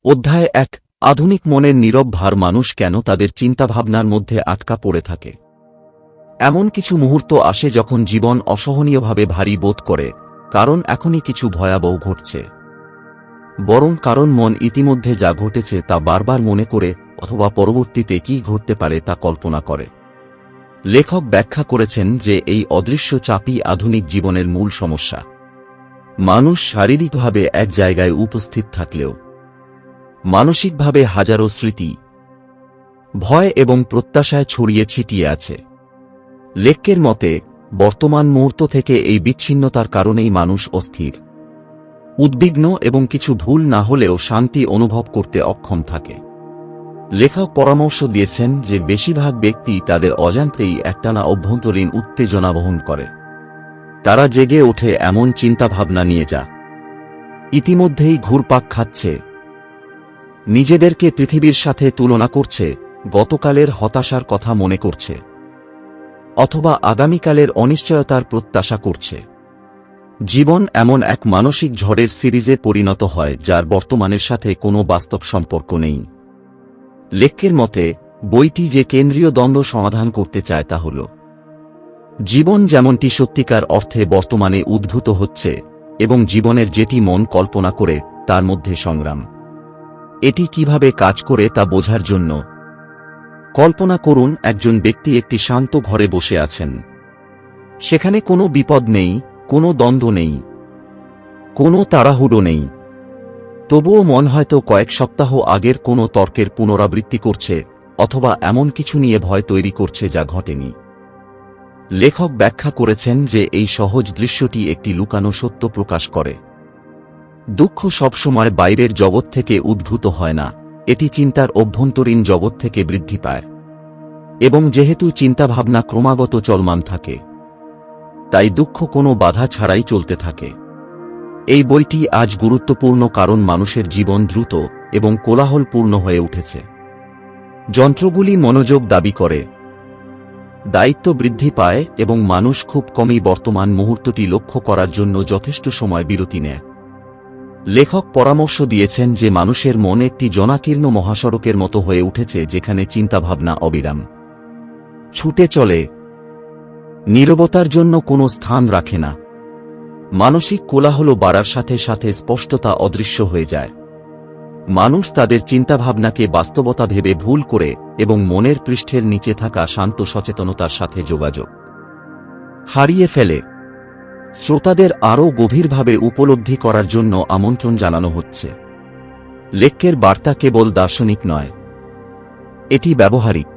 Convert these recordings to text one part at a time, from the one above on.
অধ্যায় ১ আধুনিক মনের নীরব ভার মানুষ কেন তাদের চিন্তাভাবনার মধ্যে আটকা পড়ে থাকে। এমন কিছু মুহূর্ত আসে যখন জীবন অসহনীয়ভাবে ভারী বোধ করে, কারণ এখনই কিছু ভয়াবহ ঘটছে, বরং কারণ মন ইতিমধ্যে যা ঘটেছে তা বারবার মনে করে অথবা পরবর্তীতে কী ঘটতে পারে তা কল্পনা করে। লেখক ব্যাখ্যা করেছেন যে এই অদৃশ্য চাপই আধুনিক জীবনের মূল সমস্যা। মানুষ শারীরিকভাবে এক জায়গায় উপস্থিত থাকলেও মানসিকভাবে হাজারো স্মৃতি, ভয় এবং প্রত্যাশায় ছড়িয়ে ছিটিয়ে আছে। লেখকের মতে বর্তমান মুহূর্ত থেকে এই বিচ্ছিন্নতার কারণেই মানুষ অস্থির, উদ্বিগ্ন এবং কিছু ভুল না হলেও শান্তি অনুভব করতে অক্ষম থাকে। লেখক পরামর্শ দিয়েছেন যে বেশিরভাগ ব্যক্তি তাদের অজান্তেই একটানা অভ্যন্তরীণ উত্তেজনা বহন করে। তারা জেগে ওঠে এমন চিন্তাভাবনা নিয়ে যা ইতিমধ্যেই ঘুরপাক খাচ্ছে। নিজেদেরকে পৃথিবীর সাথে তুলনা করছে, গতকালের হতাশার কথা মনে করছে, অথবা আগামীকালের অনিশ্চয়তার প্রত্যাশা করছে। জীবন এমন এক মানসিক ঝড়ের সিরিজে পরিণত হয় যার বর্তমানের সাথে কোনো বাস্তব সম্পর্ক নেই। লেখকের মতে বইটি যে কেন্দ্রীয় দ্বন্দ্ব সমাধান করতে চায় তা হল জীবন যেমনটি সত্যিকার অর্থে বর্তমানে উদ্ভূত হচ্ছে এবং জীবনের যেটি মন কল্পনা করে তার মধ্যে সংগ্রাম। এটি কিভাবে কাজ করে তা বোঝার জন্য কল্পনা করুন একজন ব্যক্তি একটি শান্ত ঘরে বসে আছেন। সেখানে কোনো বিপদ নেই, কোনো দ্বন্দ্ব নেই, কোনো তাড়াহুড়ো নেই। তবুও মন হয়তো কয়েক সপ্তাহ আগের কোনো তর্কের পুনরাবৃত্তি করছে অথবা এমন কিছু নিয়ে ভয় তৈরি করছে যা ঘটেনি। লেখক ব্যাখ্যা করেছেন যে এই সহজ দৃশ্যটি একটি লুকানো সত্য প্রকাশ করে। দুঃখ সবসময় বাইরের জগৎ থেকে উদ্ভূত হয় না, এটি চিন্তার অভ্যন্তরীণ জগৎ থেকে বৃদ্ধি পায়। এবং যেহেতু চিন্তাভাবনা ক্রমাগত চলমান থাকে, তাই দুঃখ কোনো বাধা ছাড়াই চলতে থাকে। এই বইটি আজ গুরুত্বপূর্ণ কারণ মানুষের জীবন দ্রুত এবং কোলাহলপূর্ণ হয়ে উঠেছে। যন্ত্রগুলি মনোযোগ দাবি করে, দায়িত্ব বৃদ্ধি পায় এবং মানুষ খুব কমই বর্তমান মুহূর্তটি লক্ষ্য করার জন্য যথেষ্ট সময় বিরতি নেয়। লেখক পরামর্শ দিয়েছেন যে মানুষের মন একটি জনাকীর্ণ মহাসড়কের মতো হয়ে উঠেছে যেখানে চিন্তাভাবনা অবিরাম ছুটে চলে, নীরবতার জন্য কোনো স্থান রাখে না। মানসিক কোলাহল বাড়ার সাথে সাথে স্পষ্টতা অদৃশ্য হয়ে যায়। মানুষ তাদের চিন্তাভাবনাকে বাস্তবতা ভেবে ভুল করে এবং মনের পৃষ্ঠের নিচে থাকা শান্ত সচেতনতার সাথে যোগাযোগ হারিয়ে ফেলে। শ্রোতাদের আরও গভীরভাবে উপলব্ধি করার জন্য আমন্ত্রণ জানানো হচ্ছে। লেখকের বার্তা কেবল দার্শনিক নয়, এটি ব্যবহারিক।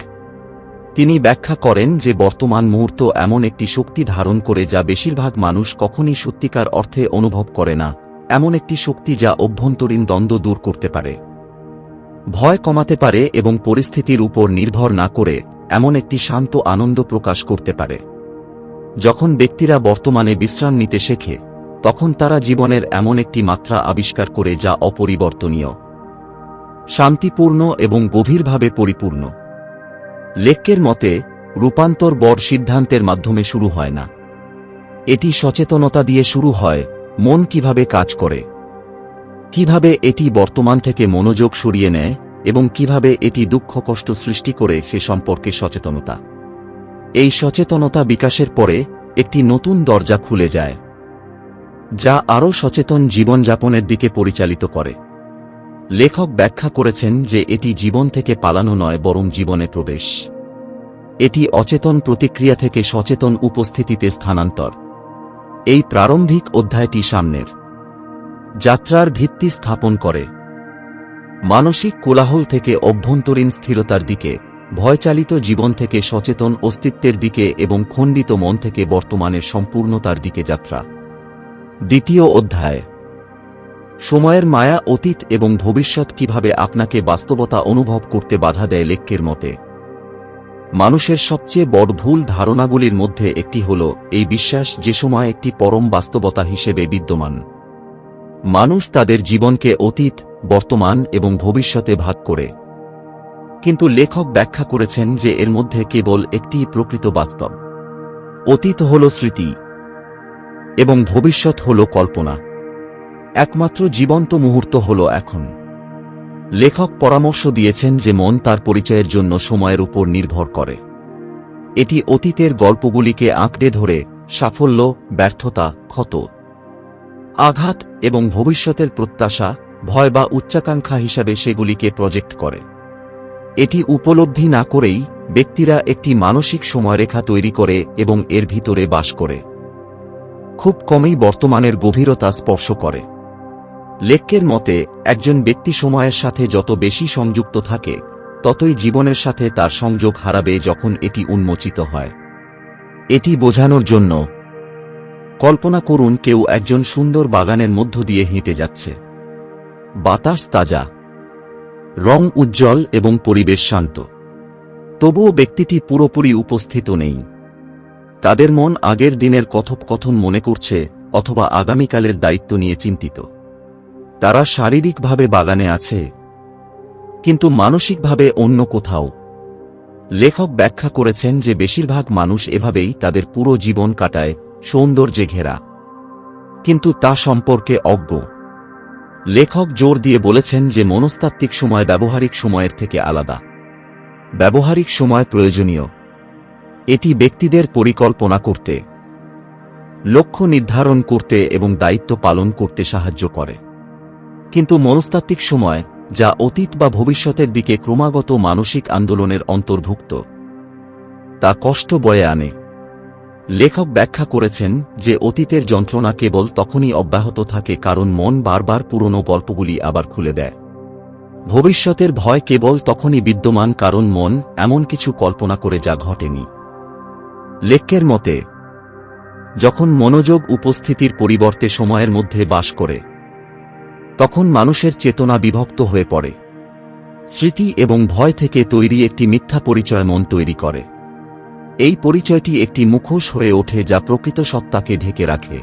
তিনি ব্যাখ্যা করেন যে বর্তমান মুহূর্ত এমন একটি শক্তি ধারণ করে যা বেশিরভাগ মানুষ কখনই সত্যিকার অর্থে অনুভব করে না, এমন একটি শক্তি যা অভ্যন্তরীণ দ্বন্দ্ব দূর করতে পারে, ভয় কমাতে পারে এবং পরিস্থিতির উপর নির্ভর না করে এমন একটি শান্ত আনন্দ প্রকাশ করতে পারে। যখন ব্যক্তিরা বর্তমানে বিশ্রাম নিতে শেখে, তখন তারা জীবনের এমন একটি মাত্রা আবিষ্কার করে যা অপরিবর্তনীয়, শান্তিপূর্ণ এবং গভীরভাবে পরিপূর্ণ। লেখকের মতে রূপান্তর বড় সিদ্ধান্তের মাধ্যমে শুরু হয় না, এটি সচেতনতা দিয়ে শুরু হয়। মন কিভাবে কাজ করে, কিভাবে এটি বর্তমান থেকে মনোযোগ সরিয়ে নেয় এবং কিভাবে এটি দুঃখ কষ্ট সৃষ্টি করে সে সম্পর্কে সচেতনতা। এই সচেতনতা বিকাশের পরে একটি নতুন দরজা খুলে যায়, যা আরও সচেতন জীবনযাপনের দিকে পরিচালিত করে। লেখক ব্যাখ্যা করেছেন যে এটি জীবন থেকে পালানো নয়, বরং জীবনে প্রবেশ। এটি অচেতন প্রতিক্রিয়া থেকে সচেতন উপস্থিতিতে স্থানান্তর। এই প্রারম্ভিক অধ্যায়টি সামনের যাত্রার ভিত্তি স্থাপন করে, মানসিক কোলাহল থেকে অভ্যন্তরীণ স্থিরতার দিকে, ভয়চালিত জীবন থেকে সচেতন অস্তিত্বের দিকে এবং খণ্ডিত মন থেকে বর্তমানের সম্পূর্ণতার দিকে যাত্রা। দ্বিতীয় অধ্যায় সময়ের মায়া, অতীত এবং ভবিষ্যৎ কিভাবে আপনাকে বাস্তবতা অনুভব করতে বাধা দেয়। লেখকের মতে মানুষের সবচেয়ে বড় ভুল ধারণাগুলির মধ্যে একটি হল এই বিশ্বাস যে সময় একটি পরম বাস্তবতা হিসেবে বিদ্যমান। মানুষ তাদের জীবনকে অতীত, বর্তমান এবং ভবিষ্যতে ভাগ করে, কিন্তু লেখক ব্যাখ্যা করেছেন যে এর মধ্যে কেবল একটি প্রকৃত বাস্তব। অতীত হল স্মৃতি এবং ভবিষ্যৎ হল কল্পনা। একমাত্র জীবন্ত মুহূর্ত হল এখন। লেখক পরামর্শ দিয়েছেন যে মন তার পরিচয়ের জন্য সময়ের উপর নির্ভর করে। এটি অতীতের গল্পগুলিকে আঁকড়ে ধরে সাফল্য, ব্যর্থতা, ক্ষত, আঘাত এবং ভবিষ্যতের প্রত্যাশা, ভয় বা উচ্চাকাঙ্ক্ষা হিসাবে সেগুলিকে প্রজেক্ট করে। এটি উপলব্ধি না করেই ব্যক্তিরা একটি মানসিক সময়রেখা তৈরি করে এবং এর ভিতরে বাস করে। খুব কমই বর্তমানের গভীরতা স্পর্শ করে। লেখকের মতে, একজন ব্যক্তি সময়ের সাথে যত বেশি সংযুক্ত থাকে, ততই জীবনের সাথে তার সংযোগ হারাবে যখন এটি উন্মোচিত হয়। এটি বোঝানোর জন্য কল্পনা করুন কেউ একজন সুন্দর বাগানের মধ্য দিয়ে হেঁটে যাচ্ছে। বাতাস তাজা, রং উজ্জ্বল এবং পরিবেশ শান্ত। তবুও ব্যক্তিটি পুরোপুরি উপস্থিত নেই। তাদের মন আগের দিনের কথোপকথন মনে করছে অথবা আগামীকালের দায়িত্ব নিয়ে চিন্তিত। তারা শারীরিকভাবে বাগানে আছে, কিন্তু মানসিকভাবে অন্য কোথাও। লেখক ব্যাখ্যা করেছেন যে বেশিরভাগ মানুষ এভাবেই তাদের পুরো জীবন কাটায়, সৌন্দর্যে ঘেরা, কিন্তু তা সম্পর্কে অজ্ঞ। লেখক জোর দিয়ে বলেছেন যে মনস্তাত্ত্বিক সময় ব্যবহারিক সময়ের থেকে আলাদা। ব্যবহারিক সময় প্রয়োজনীয়। এটি ব্যক্তিদের পরিকল্পনা করতে, লক্ষ্য নির্ধারণ করতে এবং দায়িত্ব পালন করতে সাহায্য করে। কিন্তু মনস্তাত্ত্বিক সময়, যা অতীত বা ভবিষ্যতের দিকে ক্রমাগত মানসিক আন্দোলনের অন্তর্ভুক্ত, তা কষ্ট বয়ে আনে। লেখক ব্যাখ্যা করেছেন যে অতীতের যন্ত্রণা কেবল তখনই অব্যাহত থাকে কারণ মন বারবার পুরনো গল্পগুলি আবার খুলে দেয়। ভবিষ্যতের ভয় কেবল তখনই বিদ্যমান কারণ মন এমন কিছু কল্পনা করে যা ঘটেনি। লেখকের মতে, যখন মনোযোগ উপস্থিতির পরিবর্তে সময়ের মধ্যে বাস করে, তখন মানুষের চেতনা বিভক্ত হয়ে পড়ে। স্মৃতি এবং ভয় থেকে তৈরি একটি মিথ্যা পরিচয় মন তৈরি করে। এই পরিচয়টি একটি মুখোশ হয়ে ওঠে যা প্রকৃত সত্তাকে ঢেকে রাখে,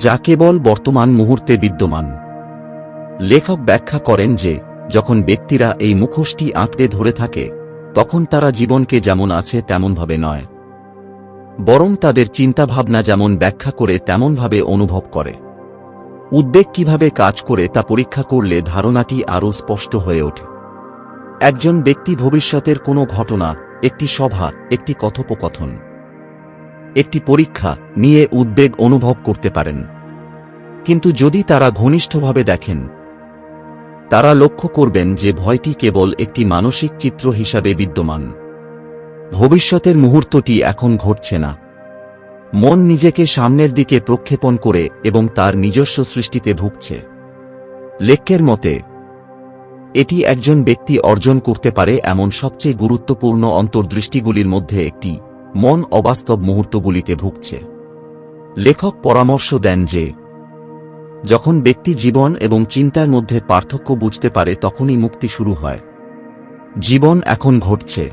যা কেবল বর্তমান মুহূর্তে বিদ্যমান। লেখক ব্যাখ্যা করেন যে যখন ব্যক্তিরা এই মুখোশটি আঁকড়ে ধরে থাকে, তখন তারা জীবনকে যেমন আছে তেমনভাবে নয়, বরং তাদের চিন্তাভাবনা যেমন ব্যাখ্যা করে তেমনভাবে অনুভব করে। উদ্বেগ কিভাবে কাজ করে তা পরীক্ষা করলে ধারণাটি আরও স্পষ্ট হয়ে ওঠে। একজন ব্যক্তি ভবিষ্যতের কোনো ঘটনা, একটি সভা, একটি কথোপকথন, একটি পরীক্ষা নিয়ে উদ্বেগ অনুভব করতে পারেন, কিন্তু যদি তারা ঘনিষ্ঠভাবে দেখেন, তারা লক্ষ্য করবেন যে ভয়টি কেবল একটি মানসিক চিত্র হিসাবে বিদ্যমান। ভবিষ্যতের মুহূর্তটি এখন ঘটছে না। মন নিজেকে সামনের দিকে প্রক্ষেপণ করে এবং তার নিজস্ব সৃষ্টিতে ভুগছে। লেখকের মতে, এটি একজন ব্যক্তি অর্জন করতে পারে এমন সবচেয়ে গুরুত্বপূর্ণ অন্তর্দৃষ্টিগুলির মধ্যে একটি, মন অবাস্তব মুহূর্তগুলিতে ভুগছে। লেখক পরামর্শ দেন যে যখন ব্যক্তি জীবন এবং চিন্তার মধ্যে পার্থক্য বুঝতে পারে তখনই মুক্তি শুরু হয়। জীবন এখন ঘটছে,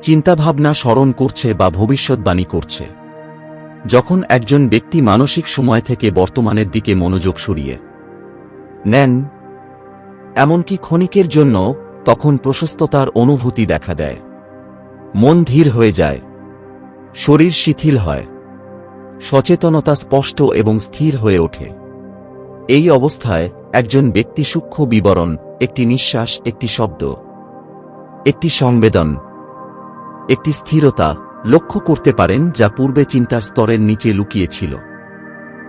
চিন্তাভাবনা স্মরণ করছে বা ভবিষ্যৎবাণী করছে। যখন একজন ব্যক্তি মানসিক সময় থেকে বর্তমানের দিকে মনোযোগ সরিয়ে নেন, এমনকি ক্ষণিকের জন্য, তখন প্রশস্ততার অনুভূতি দেখা দেয়। মন ধীর হয়ে যায়, শরীর শিথিল হয়, সচেতনতা স্পষ্ট এবং স্থির হয়ে ওঠে। এই অবস্থায় একজন ব্যক্তি সূক্ষ্ম বিবরণ, একটি নিঃশ্বাস, একটি শব্দ, একটি সংবেদন, একটি স্থিরতা লক্ষ্য করতে পারেন যা পূর্বে চিন্তার স্তরের নিচে লুকিয়ে ছিল।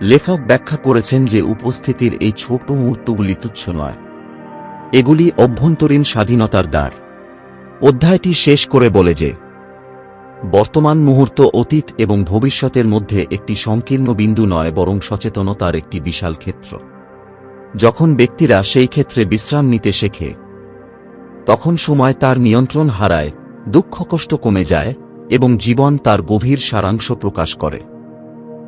লেখক ব্যাখ্যা করেছেন যে উপস্থিতির এই ছোট মুহূর্তগুলি তুচ্ছ নয়, এগুলি অভ্যন্তরীণ স্বাধীনতার দ্বার। অধ্যায়টি শেষ করে বলে যে বর্তমান মুহূর্ত অতীত এবং ভবিষ্যতের মধ্যে একটি সংকীর্ণ বিন্দু নয়, বরং সচেতনতার একটি বিশাল ক্ষেত্র। যখন ব্যক্তিরা সেই ক্ষেত্রে বিশ্রাম নিতে শেখে, তখন সময় তার নিয়ন্ত্রণ হারায়, দুঃখ কষ্ট কমে যায় এবং জীবন তার গভীর সারাংশ প্রকাশ করে।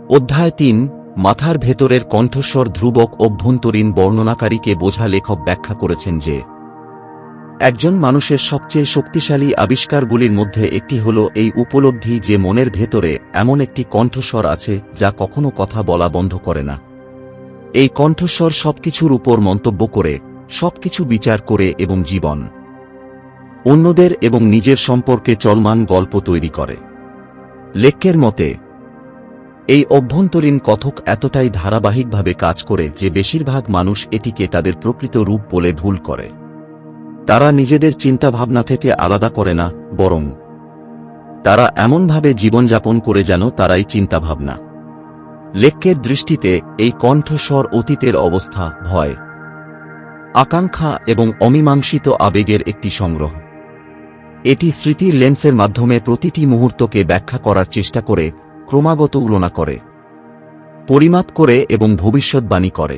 অধ্যায় ৩, মাথার ভেতরের কণ্ঠস্বর ধ্রুবক অভ্যন্তরীণ বর্ণনাকারীকে বোঝা। লেখক ব্যাখ্যা করেছেন যে একজন মানুষের সবচেয়ে শক্তিশালী আবিষ্কারগুলির মধ্যে একটি হল এই উপলব্ধি যে মনের ভেতরে এমন একটি কণ্ঠস্বর আছে যা কখনো কথা বলা বন্ধ করে না। এই কণ্ঠস্বর সবকিছুর উপর মন্তব্য করে, সবকিছু বিচার করে এবং জীবন, অন্যদের এবং নিজের সম্পর্কে চলমান গল্প তৈরি করে। লেখকের মতে এই অভ্যন্তরীণ কথক এতটাই ধারাবাহিকভাবে কাজ করে যে বেশিরভাগ মানুষ এটিকে তাদের প্রকৃত রূপ বলে ভুল করে। তারা নিজেদের চিন্তাভাবনা থেকে আলাদা করে না, বরং তারা এমনভাবে জীবনযাপন করে যেন তারাই চিন্তাভাবনা। লেক্যের দৃষ্টিতে এই কণ্ঠস্বর অতীতের অবস্থা, ভয়, আকাঙ্ক্ষা এবং অমীমাংসিত আবেগের একটি সংগ্রহ। এটি স্মৃতির লেন্সের মাধ্যমে প্রতিটি মুহূর্তকে ব্যাখ্যা করার চেষ্টা করে, ক্রমাগত তুলনা করে, পরিমাপ করে এবং ভবিষ্যৎবাণী করে।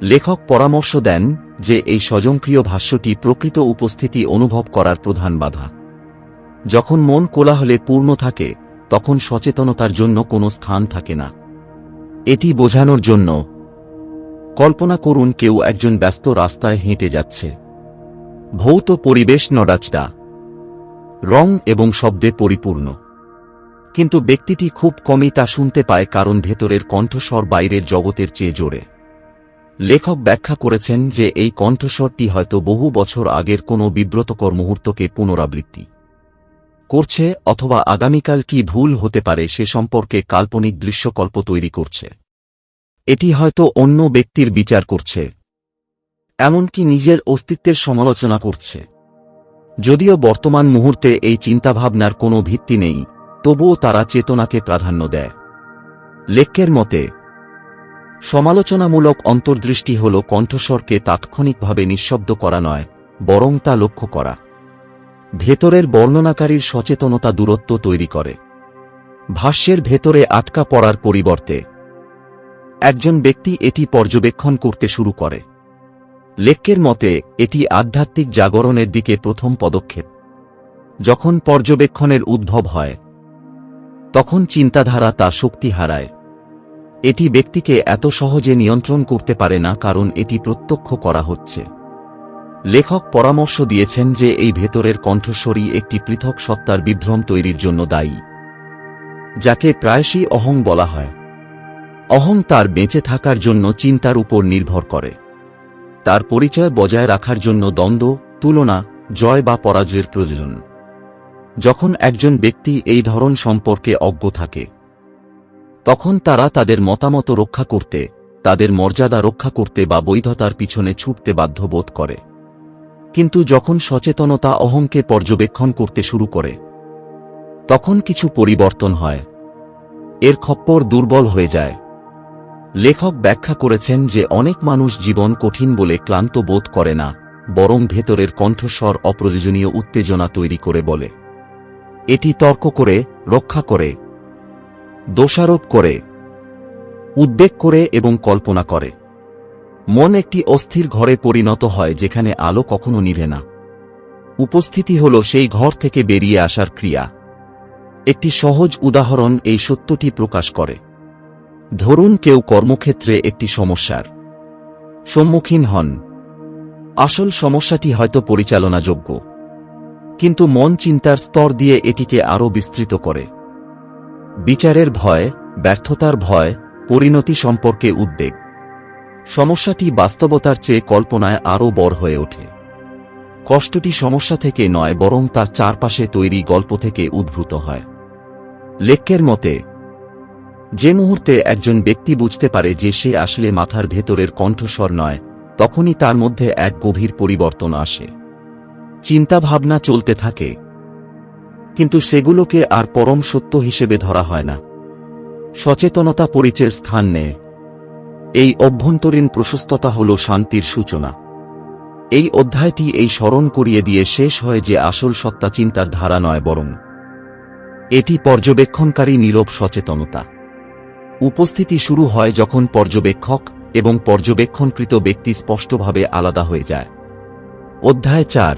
লেখক পরামর্শ দেন যে এই স্বয়ংক্রিয় ভাষ্যটি প্রকৃত উপস্থিতি অনুভব করার প্রধান বাধা। যখন মন কোলাহলে পূর্ণ থাকে তখন সচেতনতার জন্য কোনো স্থান থাকে না। এটি বোঝানোর জন্য কল্পনা করুন কেউ একজন ব্যস্ত রাস্তায় হেঁটে যাচ্ছে। ভৌত পরিবেশ নড়াচড়া, রং এবং শব্দে পরিপূর্ণ, কিন্তু ব্যক্তিটি খুব কমই তা শুনতে পায় কারণ ভেতরের কণ্ঠস্বর বাইরের জগতের চেয়ে জোরে। লেখক ব্যাখ্যা করেছেন যে এই কণ্ঠস্বরটি হয়তো বহু বছর আগের কোনো বিব্রতকর মুহূর্তকে পুনরাবৃত্তি করছে, অথবা আগামীকাল কি ভুল হতে পারে সে সম্পর্কে কাল্পনিক দৃশ্যকল্প তৈরি করছে। এটি হয়তো অন্য ব্যক্তির বিচার করছে, এমনকি নিজের অস্তিত্বের সমালোচনা করছে। যদিও বর্তমান মুহূর্তে এই চিন্তাভাবনার কোনো ভিত্তি নেই, তবুও তারা চেতনাকে প্রাধান্য দেয়। লেক্যের মতে সমালোচনামূলক অন্তর্দৃষ্টি হল কণ্ঠস্বরকে তাৎক্ষণিকভাবে নিঃশব্দ করা নয়, বরং তা লক্ষ্য করা। ভেতরের বর্ণনাকারীর সচেতনতা দূরত্ব তৈরি করে। ভাষ্যের ভেতরে আটকা পড়ার পরিবর্তে একজন ব্যক্তি এটি পর্যবেক্ষণ করতে শুরু করে। লেক্যের মতে এটি আধ্যাত্মিক জাগরণের দিকে প্রথম পদক্ষেপ। যখন পর্যবেক্ষণের উদ্ভব হয় তখন চিন্তাধারা তার শক্তি হারায়। এটি ব্যক্তিকে এত সহজে নিয়ন্ত্রণ করতে পারে না কারণ এটি প্রত্যক্ষ করা হচ্ছে। লেখক পরামর্শ দিয়েছেন যে এই ভেতরের কণ্ঠস্বরই একটি পৃথক সত্তার বিভ্রম তৈরির জন্য দায়ী, যাকে প্রায়শই অহং বলা হয়। অহং তার বেঁচে থাকার জন্য চিন্তার উপর নির্ভর করে। তার পরিচয় বজায় রাখার জন্য দ্বন্দ্ব, তুলনা, জয় বা পরাজয়ের প্রয়োজন। যখন একজন ব্যক্তি এই ধরন সম্পর্কে অজ্ঞ থাকে তখন তারা তাদের মতামত রক্ষা করতে, তাদের মর্যাদা রক্ষা করতে বা বৈধতার পিছনে ছুটতে বাধ্য বোধ করে। কিন্তু যখন সচেতনতা অহংকে পর্যবেক্ষণ করতে শুরু করে তখন কিছু পরিবর্তন হয়। এর খপ্পর দুর্বল হয়ে যায়। লেখক ব্যাখ্যা করেছেন যে অনেক মানুষ জীবন কঠিন বলে ক্লান্ত বোধ করে না, বরং ভেতরের কণ্ঠস্বর অপ্রয়োজনীয় উত্তেজনা তৈরি করে বলে। এটি তর্ক করে, রক্ষা করে, দোষারোপ করে, উদ্বেগ করে এবং কল্পনা করে। মন একটি অস্থির ঘরে পরিণত হয় যেখানে আলো কখনো নিভে না। উপস্থিতি হল সেই ঘর থেকে বেরিয়ে আসার ক্রিয়া। একটি সহজ উদাহরণ এই সত্যটি প্রকাশ করে। ধরুন কেউ কর্মক্ষেত্রে একটি সমস্যার সম্মুখীন হন। আসল সমস্যাটি হয়তো পরিচালনাযোগ্য, কিন্তু মন চিন্তার স্তর দিয়ে এটিকে আরও বিস্তৃত করে। বিচারের ভয়, ব্যর্থতার ভয়, পরিণতি সম্পর্কে উদ্বেগ। সমস্যাটি বাস্তবতার চেয়ে কল্পনায় আরও বড় হয়ে ওঠে। কষ্টটি সমস্যা থেকে নয় বরং তার চারপাশে তৈরি গল্প থেকে উদ্ভূত হয়। লেক্যের মতে যে মুহূর্তে একজন ব্যক্তি বুঝতে পারে যে সে আসলে মাথার ভেতরের কণ্ঠস্বর নয়, তখনই তার মধ্যে এক গভীর পরিবর্তন আসে। চিন্তাভাবনা চলতে থাকে, কিন্তু সেগুলোকে আর পরম সত্য হিসেবে ধরা হয় না। সচেতনতা পরিচয়ের স্থান নেয়। এই অভ্যন্তরীণ প্রশস্ততা হল শান্তির সূচনা। এই অধ্যায়টি এই স্মরণ করিয়ে দিয়ে শেষ হয় যে আসল সত্তা চিন্তার ধারা নয়, বরং এটি পর্যবেক্ষণকারী নীরব সচেতনতা। উপস্থিতি শুরু হয় যখন পর্যবেক্ষক এবং পর্যবেক্ষণকৃত ব্যক্তি স্পষ্টভাবে আলাদা হয়ে যায়। অধ্যায় 4,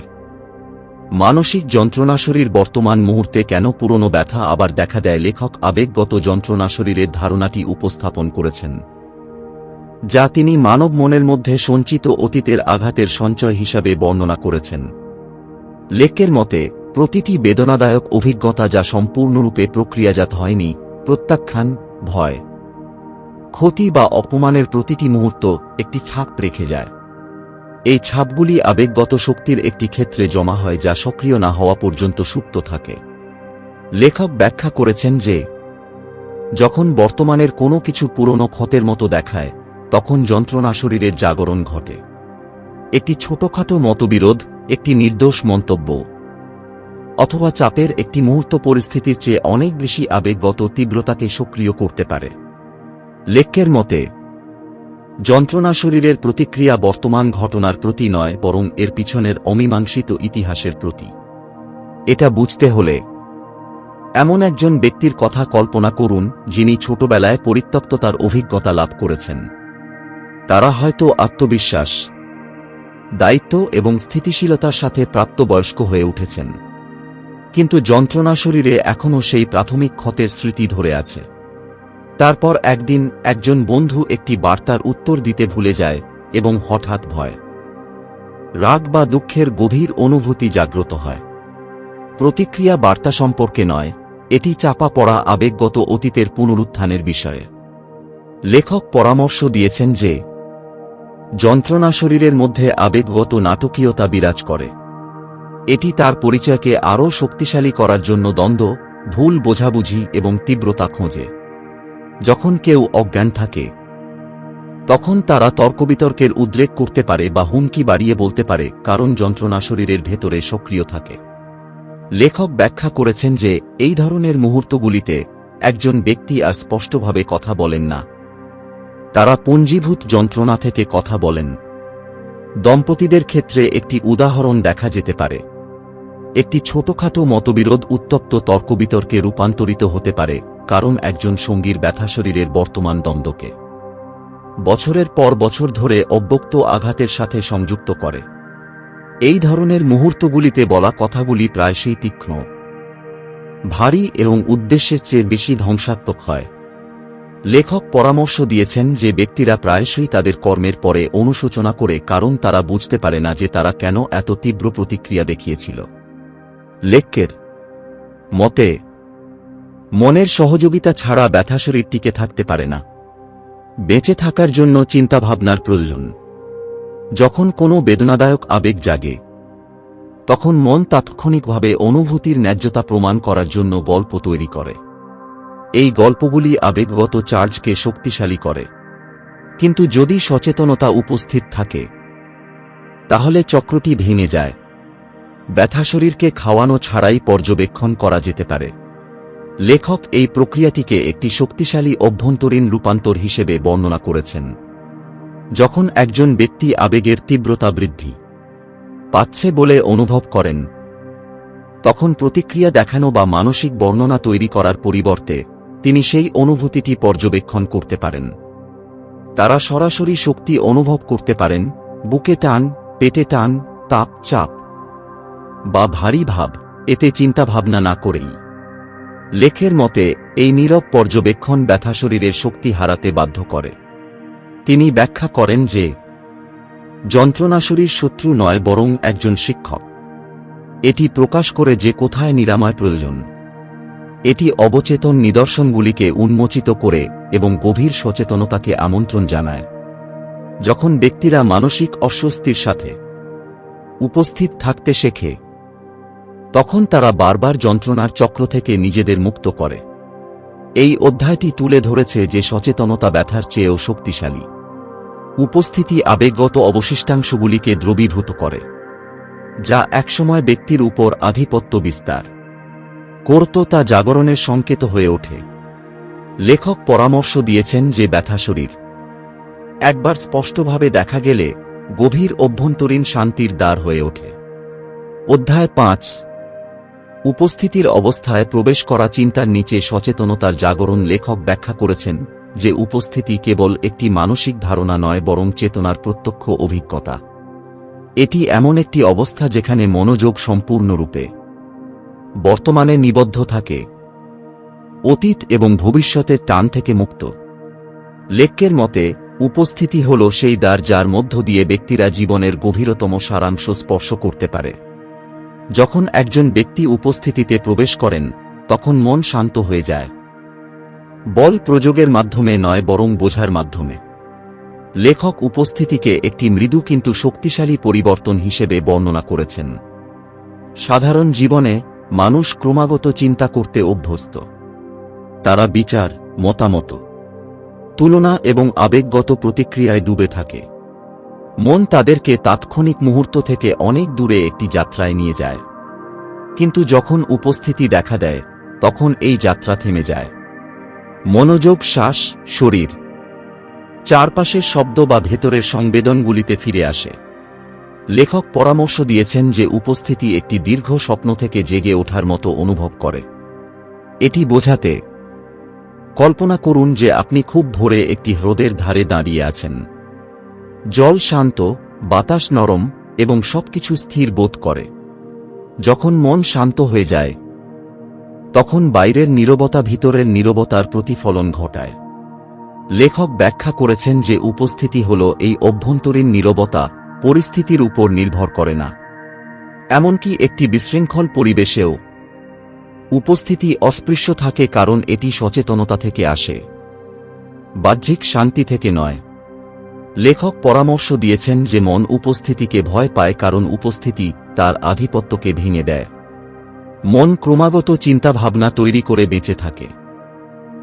মানসিক যন্ত্রণা। শরীর বর্তমান মুহূর্তে কেন পুরনো ব্যথা আবার দেখা দেয়? লেখক আবেগগত যন্ত্রণা শরীরের ধারণাটি উপস্থাপন করেছেন, যা তিনি মানব মনের মধ্যে সঞ্চিত অতীতের আঘাতের সঞ্চয় হিসাবে বর্ণনা করেছেন। লেক্যের মতে প্রতিটি বেদনাদায়ক অভিজ্ঞতা যা সম্পূর্ণরূপে প্রক্রিয়াজাত হয়নি, প্রত্যাখ্যান, ভয়, ক্ষতি বা অপমানের প্রতিটি মুহূর্ত একটি ছাপ রেখে যায়। এই ছাপগুলি আবেগগত শক্তির একটি ক্ষেত্রে জমা হয় যা সক্রিয় না হওয়া পর্যন্ত সুপ্ত থাকে। লেখক ব্যাখ্যা করেছেন যে যখন বর্তমানের কোনো কিছু পুরনো ক্ষতের মতো দেখায়, তখন যন্ত্রণা শরীরের জাগরণ ঘটে। একটি ছোটখাটো মতবিরোধ, একটি নির্দোষ মন্তব্য, অথবা চাপের একটি মুহূর্ত পরিস্থিতির চেয়ে অনেক বেশি আবেগগত তীব্রতাকে সক্রিয় করতে পারে। লেক্কের মতে, যন্ত্রণা শরীরের প্রতিক্রিয়া বর্তমান ঘটনার প্রতি নয়, বরং এর পিছনের অমীমাংসিত ইতিহাসের প্রতি। এটা বুঝতে হলে এমন একজন ব্যক্তির কথা কল্পনা করুন, যিনি ছোটবেলায় পরিত্যক্ততার অভিজ্ঞতা লাভ করেছেন। তারা হয়তো আত্মবিশ্বাস, দায়িত্ব এবং স্থিতিশীলতার সাথে প্রাপ্তবয়স্ক হয়ে উঠেছেন, কিন্তু যন্ত্রণা শরীরে এখনও সেই প্রাথমিক ক্ষতের স্মৃতি ধরে আছে। তারপর একদিন একজন বন্ধু একটি বার্তার উত্তর দিতে ভুলে যায় এবং হঠাৎ ভয়, রাগ বা দুঃখের গভীর অনুভূতি জাগ্রত হয়। প্রতিক্রিয়া বার্তা সম্পর্কে নয়, এটি চাপা পড়া আবেগগত অতীতের পুনরুত্থানের বিষয়ে। লেখক পরামর্শ দিয়েছেন যে যন্ত্রণা শরীরের মধ্যে আবেগগত নাটকীয়তা বিরাজ করে। এটি তার পরিচয়কে আরও শক্তিশালী করার জন্য দ্বন্দ্ব, ভুল বোঝাবুঝি এবং তীব্রতা খোঁজে। যখন কেউ অজ্ঞান থাকে, তখন তারা তর্কবিতর্কের উদ্রেক করতে পারে বা হুমকি বাড়িয়ে বলতে পারে, কারণ যন্ত্রণা শরীরের ভেতরে সক্রিয় থাকে। লেখক ব্যাখ্যা করেছেন যে এই ধরনের মুহূর্তগুলিতে একজন ব্যক্তি আর স্পষ্টভাবে কথা বলেন না, তারা পঞ্জীভূত যন্ত্রণা থেকে কথা বলেন। দম্পতিদের ক্ষেত্রে একটি উদাহরণ দেখা যেতে পারে। একটি ছোটখাটো মতবিরোধ উত্তপ্ত তর্কবিতর্কে রূপান্তরিত হতে পারে, কারণ একজন সঙ্গীর ব্যথা শরীরের বর্তমান দ্বন্দ্বকে বছরের পর বছর ধরে অব্যক্ত আঘাতের সাথে সংযুক্ত করে। এই ধরনের মুহূর্তগুলিতে বলা কথাগুলি প্রায়শই তীক্ষ্ণ, ভারী এবং উদ্দেশ্যের চেয়ে বেশি ধ্বংসাত্মক হয়। লেখক পরামর্শ দিয়েছেন যে ব্যক্তিরা প্রায়শই তাদের কর্মের পরে অনুশোচনা করে, কারণ তারা বুঝতে পারে না যে তারা কেন এত তীব্র প্রতিক্রিয়া দেখিয়েছিল। লেক্কের মতে, মনের সহযোগিতা ছাড়া ব্যথা শরীর টিকে থাকতে পারে না। বেঁচে থাকার জন্য চিন্তাভাবনার প্রয়োজন। যখন কোনো বেদনাদায়ক আবেগ জাগে, তখন মন তাৎক্ষণিকভাবে অনুভূতির ন্যায্যতা প্রমাণ করার জন্য গল্প তৈরি করে। এই গল্পগুলি আবেগগত চার্জকে শক্তিশালী করে, কিন্তু যদি সচেতনতা উপস্থিত থাকে, তাহলে চক্রটি ভেঙে যায়। ব্যথা শরীরকে খাওয়ানো ছাড়াই পর্যবেক্ষণ করা যেতে পারে। লেখক এই প্রক্রিয়াটিকে একটি শক্তিশালী অভ্যন্তরীণ রূপান্তর হিসেবে বর্ণনা করেছেন। যখন একজন ব্যক্তি আবেগের তীব্রতা বৃদ্ধি পাচ্ছে বলে অনুভব করেন, তখন প্রতিক্রিয়া দেখানো বা মানসিক বর্ণনা তৈরি করার পরিবর্তে তিনি সেই অনুভূতিটি পর্যবেক্ষণ করতে পারেন। তারা সরাসরি শক্তি অনুভব করতে পারেন, বুকে টান, পেটে টান, তাপ, চাপ বা ভারী ভাব, এতে চিন্তাভাবনা না করেই। লেখের মতে, এই নীরব পর্যবেক্ষণ ব্যথা শরীরের শক্তি হারাতে বাধ্য করে। তিনি ব্যাখ্যা করেন যে যন্ত্রণা শরীর শত্রু নয়, বরং একজন শিক্ষক। এটি প্রকাশ করে যে কোথায় নিরাময় প্রয়োজন। এটি অবচেতন নিদর্শনগুলিকে উন্মোচিত করে এবং গভীর সচেতনতাকে আমন্ত্রণ জানায়। যখন ব্যক্তিরা মানসিক অস্বস্তির সাথে উপস্থিত থাকতে শেখে, তখন তারা বারবার যন্ত্রণার চক্র থেকে নিজেদের মুক্ত করে। এই অধ্যায়টি তুলে ধরেছে যে সচেতনতা ব্যথার চেয়েও শক্তিশালী। উপস্থিতি আবেগগত অবশিষ্টাংশগুলিকে দ্রবীভূত করে, যা একসময় ব্যক্তির উপর আধিপত্য বিস্তার করত, তা জাগরণের সংকেত হয়ে ওঠে। লেখক পরামর্শ দিয়েছেন যে ব্যথা শরীর একবার স্পষ্টভাবে দেখা গেলে গভীর অভ্যন্তরীণ শান্তির দ্বার হয়ে ওঠে। অধ্যায় 5, উপস্থিতির অবস্থায় প্রবেশ করা চিন্তার নিচে সচেতনতার জাগরণ। লেখক ব্যাখ্যা করেছেন যে উপস্থিতি কেবল একটি মানসিক ধারণা নয়, বরং চেতনার প্রত্যক্ষ অভিজ্ঞতা। এটি এমন একটি অবস্থা যেখানে মনোযোগ সম্পূর্ণরূপে বর্তমানে নিবদ্ধ থাকে, অতীত এবং ভবিষ্যতের টান থেকে মুক্ত। লেক্কের মতে, উপস্থিতি হল সেই দ্বার যার মধ্য দিয়ে ব্যক্তিরা জীবনের গভীরতম সারাংশ স্পর্শ করতে পারে। যখন একজন ব্যক্তি উপস্থিতিতে প্রবেশ করেন, তখন মন শান্ত হয়ে যায়, বল প্রয়োগের মাধ্যমে নয়, বরং বোঝার মাধ্যমে। লেখক উপস্থিতিকে একটি মৃদু কিন্তু শক্তিশালী পরিবর্তন হিসেবে বর্ণনা করেছেন। সাধারণ জীবনে মানুষ ক্রমাগত চিন্তা করতে অভ্যস্ত। তারা বিচার, মতামত, তুলনা এবং আবেগগত প্রতিক্রিয়ায় ডুবে থাকে। মন তাদেরকে তাৎক্ষণিক মুহূর্ত থেকে অনেক দূরে একটি যাত্রায় নিয়ে যায়, কিন্তু যখন উপস্থিতি দেখা দেয় তখন এই যাত্রা থেমে যায়। মনোযোগ শ্বাস, শরীর, চারপাশের শব্দ বা ভেতরের সংবেদনগুলিতে ফিরে আসে। লেখক পরামর্শ দিয়েছেন যে উপস্থিতি একটি দীর্ঘ স্বপ্ন থেকে জেগে ওঠার মতো অনুভব করে। এটি বোঝাতে কল্পনা করুন যে আপনি খুব ভোরে একটি হ্রদের ধারে দাঁড়িয়ে আছেন। জল শান্ত, বাতাস নরম এবং সবকিছু স্থির বোধ করে। যখন মন শান্ত হয়ে যায় তখন বাইরের নীরবতা ভিতরের নীরবতার প্রতিফলন ঘটায়। লেখক ব্যাখ্যা করেছেন যে উপস্থিতি হল এই অভ্যন্তরীণ নীরবতা, পরিস্থিতির উপর নির্ভর করে না। এমনকি একটি বিশৃঙ্খল পরিবেশেও উপস্থিতি অস্পৃশ্য থাকে, কারণ এটি সচেতনতা থেকে আসে, বাহ্যিক শান্তি থেকে নয়। লেখক পরামর্শ দিয়েছেন যে মন উপস্থিতিকে ভয় পায় কারণ উপস্থিতি তার আধিপত্যকে ভেঙে দেয়। মন ক্রমাগত চিন্তাভাবনা তৈরি করে বেঁচে থাকে।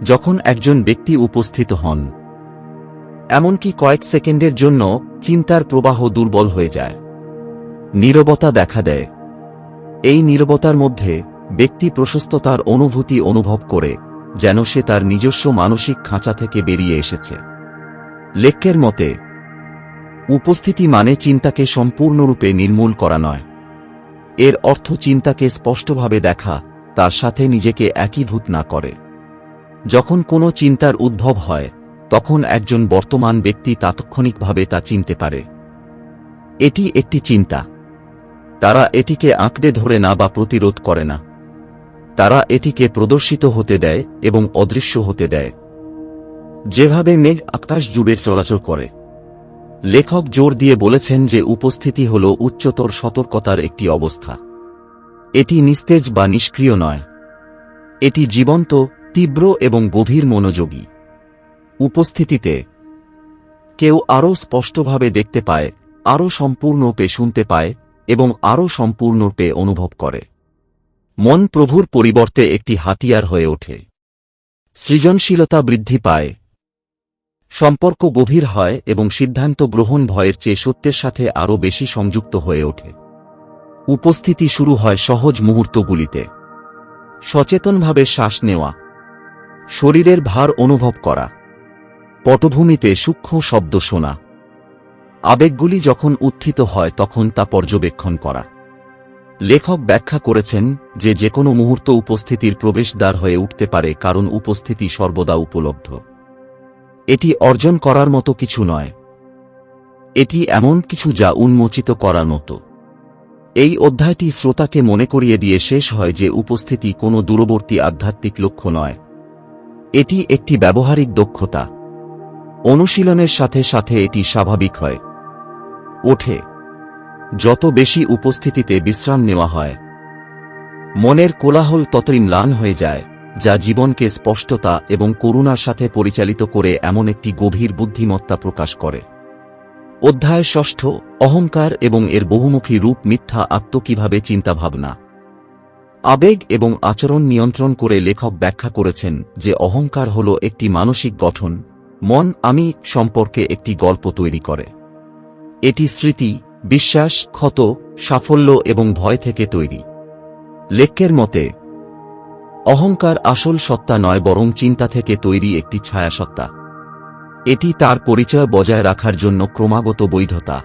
যখন একজন ব্যক্তি উপস্থিত হন, এমনকি কয়েক সেকেন্ডের জন্য চিন্তার প্রবাহ দুর্বল হয়ে যায়। নীরবতা দেখা দেয়। এই নীরবতার মধ্যে ব্যক্তি প্রশস্ততার অনুভূতি অনুভব করে, যেন সে তার নিজস্ব মানসিক খাঁচা থেকে বেরিয়ে এসেছে। লেখকের মতে উপস্থিতি মানে চিন্তাকে সম্পূর্ণরূপে নির্মূল করা নয়। এর অর্থ চিন্তাকে স্পষ্টভাবে দেখা, তার সাথে নিজেকে একীভূত না করে। যখন কোনো চিন্তার উদ্ভব হয় তখন একজন বর্তমান ব্যক্তি তাৎক্ষণিকভাবে তা চিনতে পারে। এটি একটি চিন্তা। তারা এটিকে আঁকড়ে ধরে না বা প্রতিরোধ করে না। তারা এটিকে প্রদর্শিত হতে দেয় এবং অদৃশ্য হতে দেয়, যেভাবে মেঘ আকাশ জুড়ে চলাচল করে। লেখক জোর দিয়ে বলেছেন যে উপস্থিতি হল উচ্চতর সতর্কতার একটি অবস্থা। এটি নিস্তেজ বা নিষ্ক্রিয় নয়। এটি জীবন্ত, তীব্র এবং গভীর মনোযোগী। উপস্থিতিতে কেউ আরও স্পষ্টভাবে দেখতে পায়, আরও সম্পূর্ণরূপে শুনতে পায় এবং আরও সম্পূর্ণরূপে অনুভব করে। মন প্রভুর পরিবর্তে একটি হাতিয়ার হয়ে ওঠে। সৃজনশীলতা বৃদ্ধি পায়, সম্পর্ক গভীর হয় এবং সিদ্ধান্ত গ্রহণ ভয়ের চেয়ে সত্যের সাথে আরও বেশি সংযুক্ত হয়ে ওঠে। উপস্থিতি শুরু হয় সহজ মুহূর্তগুলিতে। সচেতনভাবে শ্বাস নেওয়া, শরীরের ভার অনুভব করা, পটভূমিতে সূক্ষ্ম শব্দ শোনা, আবেগগুলি যখন উত্থিত হয় তখন তা পর্যবেক্ষণ করা। লেখক ব্যাখ্যা করেছেন যে যেকোনো মুহূর্ত উপস্থিতির প্রবেশদ্বার হয়ে উঠতে পারে, কারণ উপস্থিতি সর্বদা উপলব্ধ। এটি অর্জন করার মতো কিছু নয়। এটি এমন কিছু যা উন্মোচিত করার মতো। এই অধ্যায়টি শ্রোতাকে মনে করিয়ে দিয়ে শেষ হয় যে উপস্থিতি কোনো দূরবর্তী আধ্যাত্মিক লক্ষ্য নয়। এটি একটি ব্যবহারিক দক্ষতা। অনুশীলনের সাথে সাথে এটি স্বাভাবিক হয় ওঠে। যত বেশি উপস্থিতিতে বিশ্রাম নেওয়া হয়, মনের কোলাহল ততই ম্লান হয়ে যায়, যা জীবনকে স্পষ্টতা এবং করুণার সাথে পরিচালিত করে এমন একটি গভীর বুদ্ধিমত্তা প্রকাশ করে। অধ্যায় ষষ্ঠ, অহংকার এবং এর বহুমুখী রূপ। মিথ্যা আত্ম কিভাবে চিন্তাভাবনা, আবেগ এবং আচরণ নিয়ন্ত্রণ করে। লেখক ব্যাখ্যা করেছেন যে অহংকার হল একটি মানসিক গঠন। মন আমি সম্পর্কে একটি গল্প তৈরি করে। এটি স্মৃতি, বিশ্বাস, ক্ষত, সাফল্য এবং ভয় থেকে তৈরি। লেখকের মতে অহংকার আসল সত্তা নয়, বরং চিন্তা থেকে তৈরি একটি ছায়াসত্তা। এটি তার পরিচয় বজায় রাখার জন্য ক্রমাগত বৈধতা,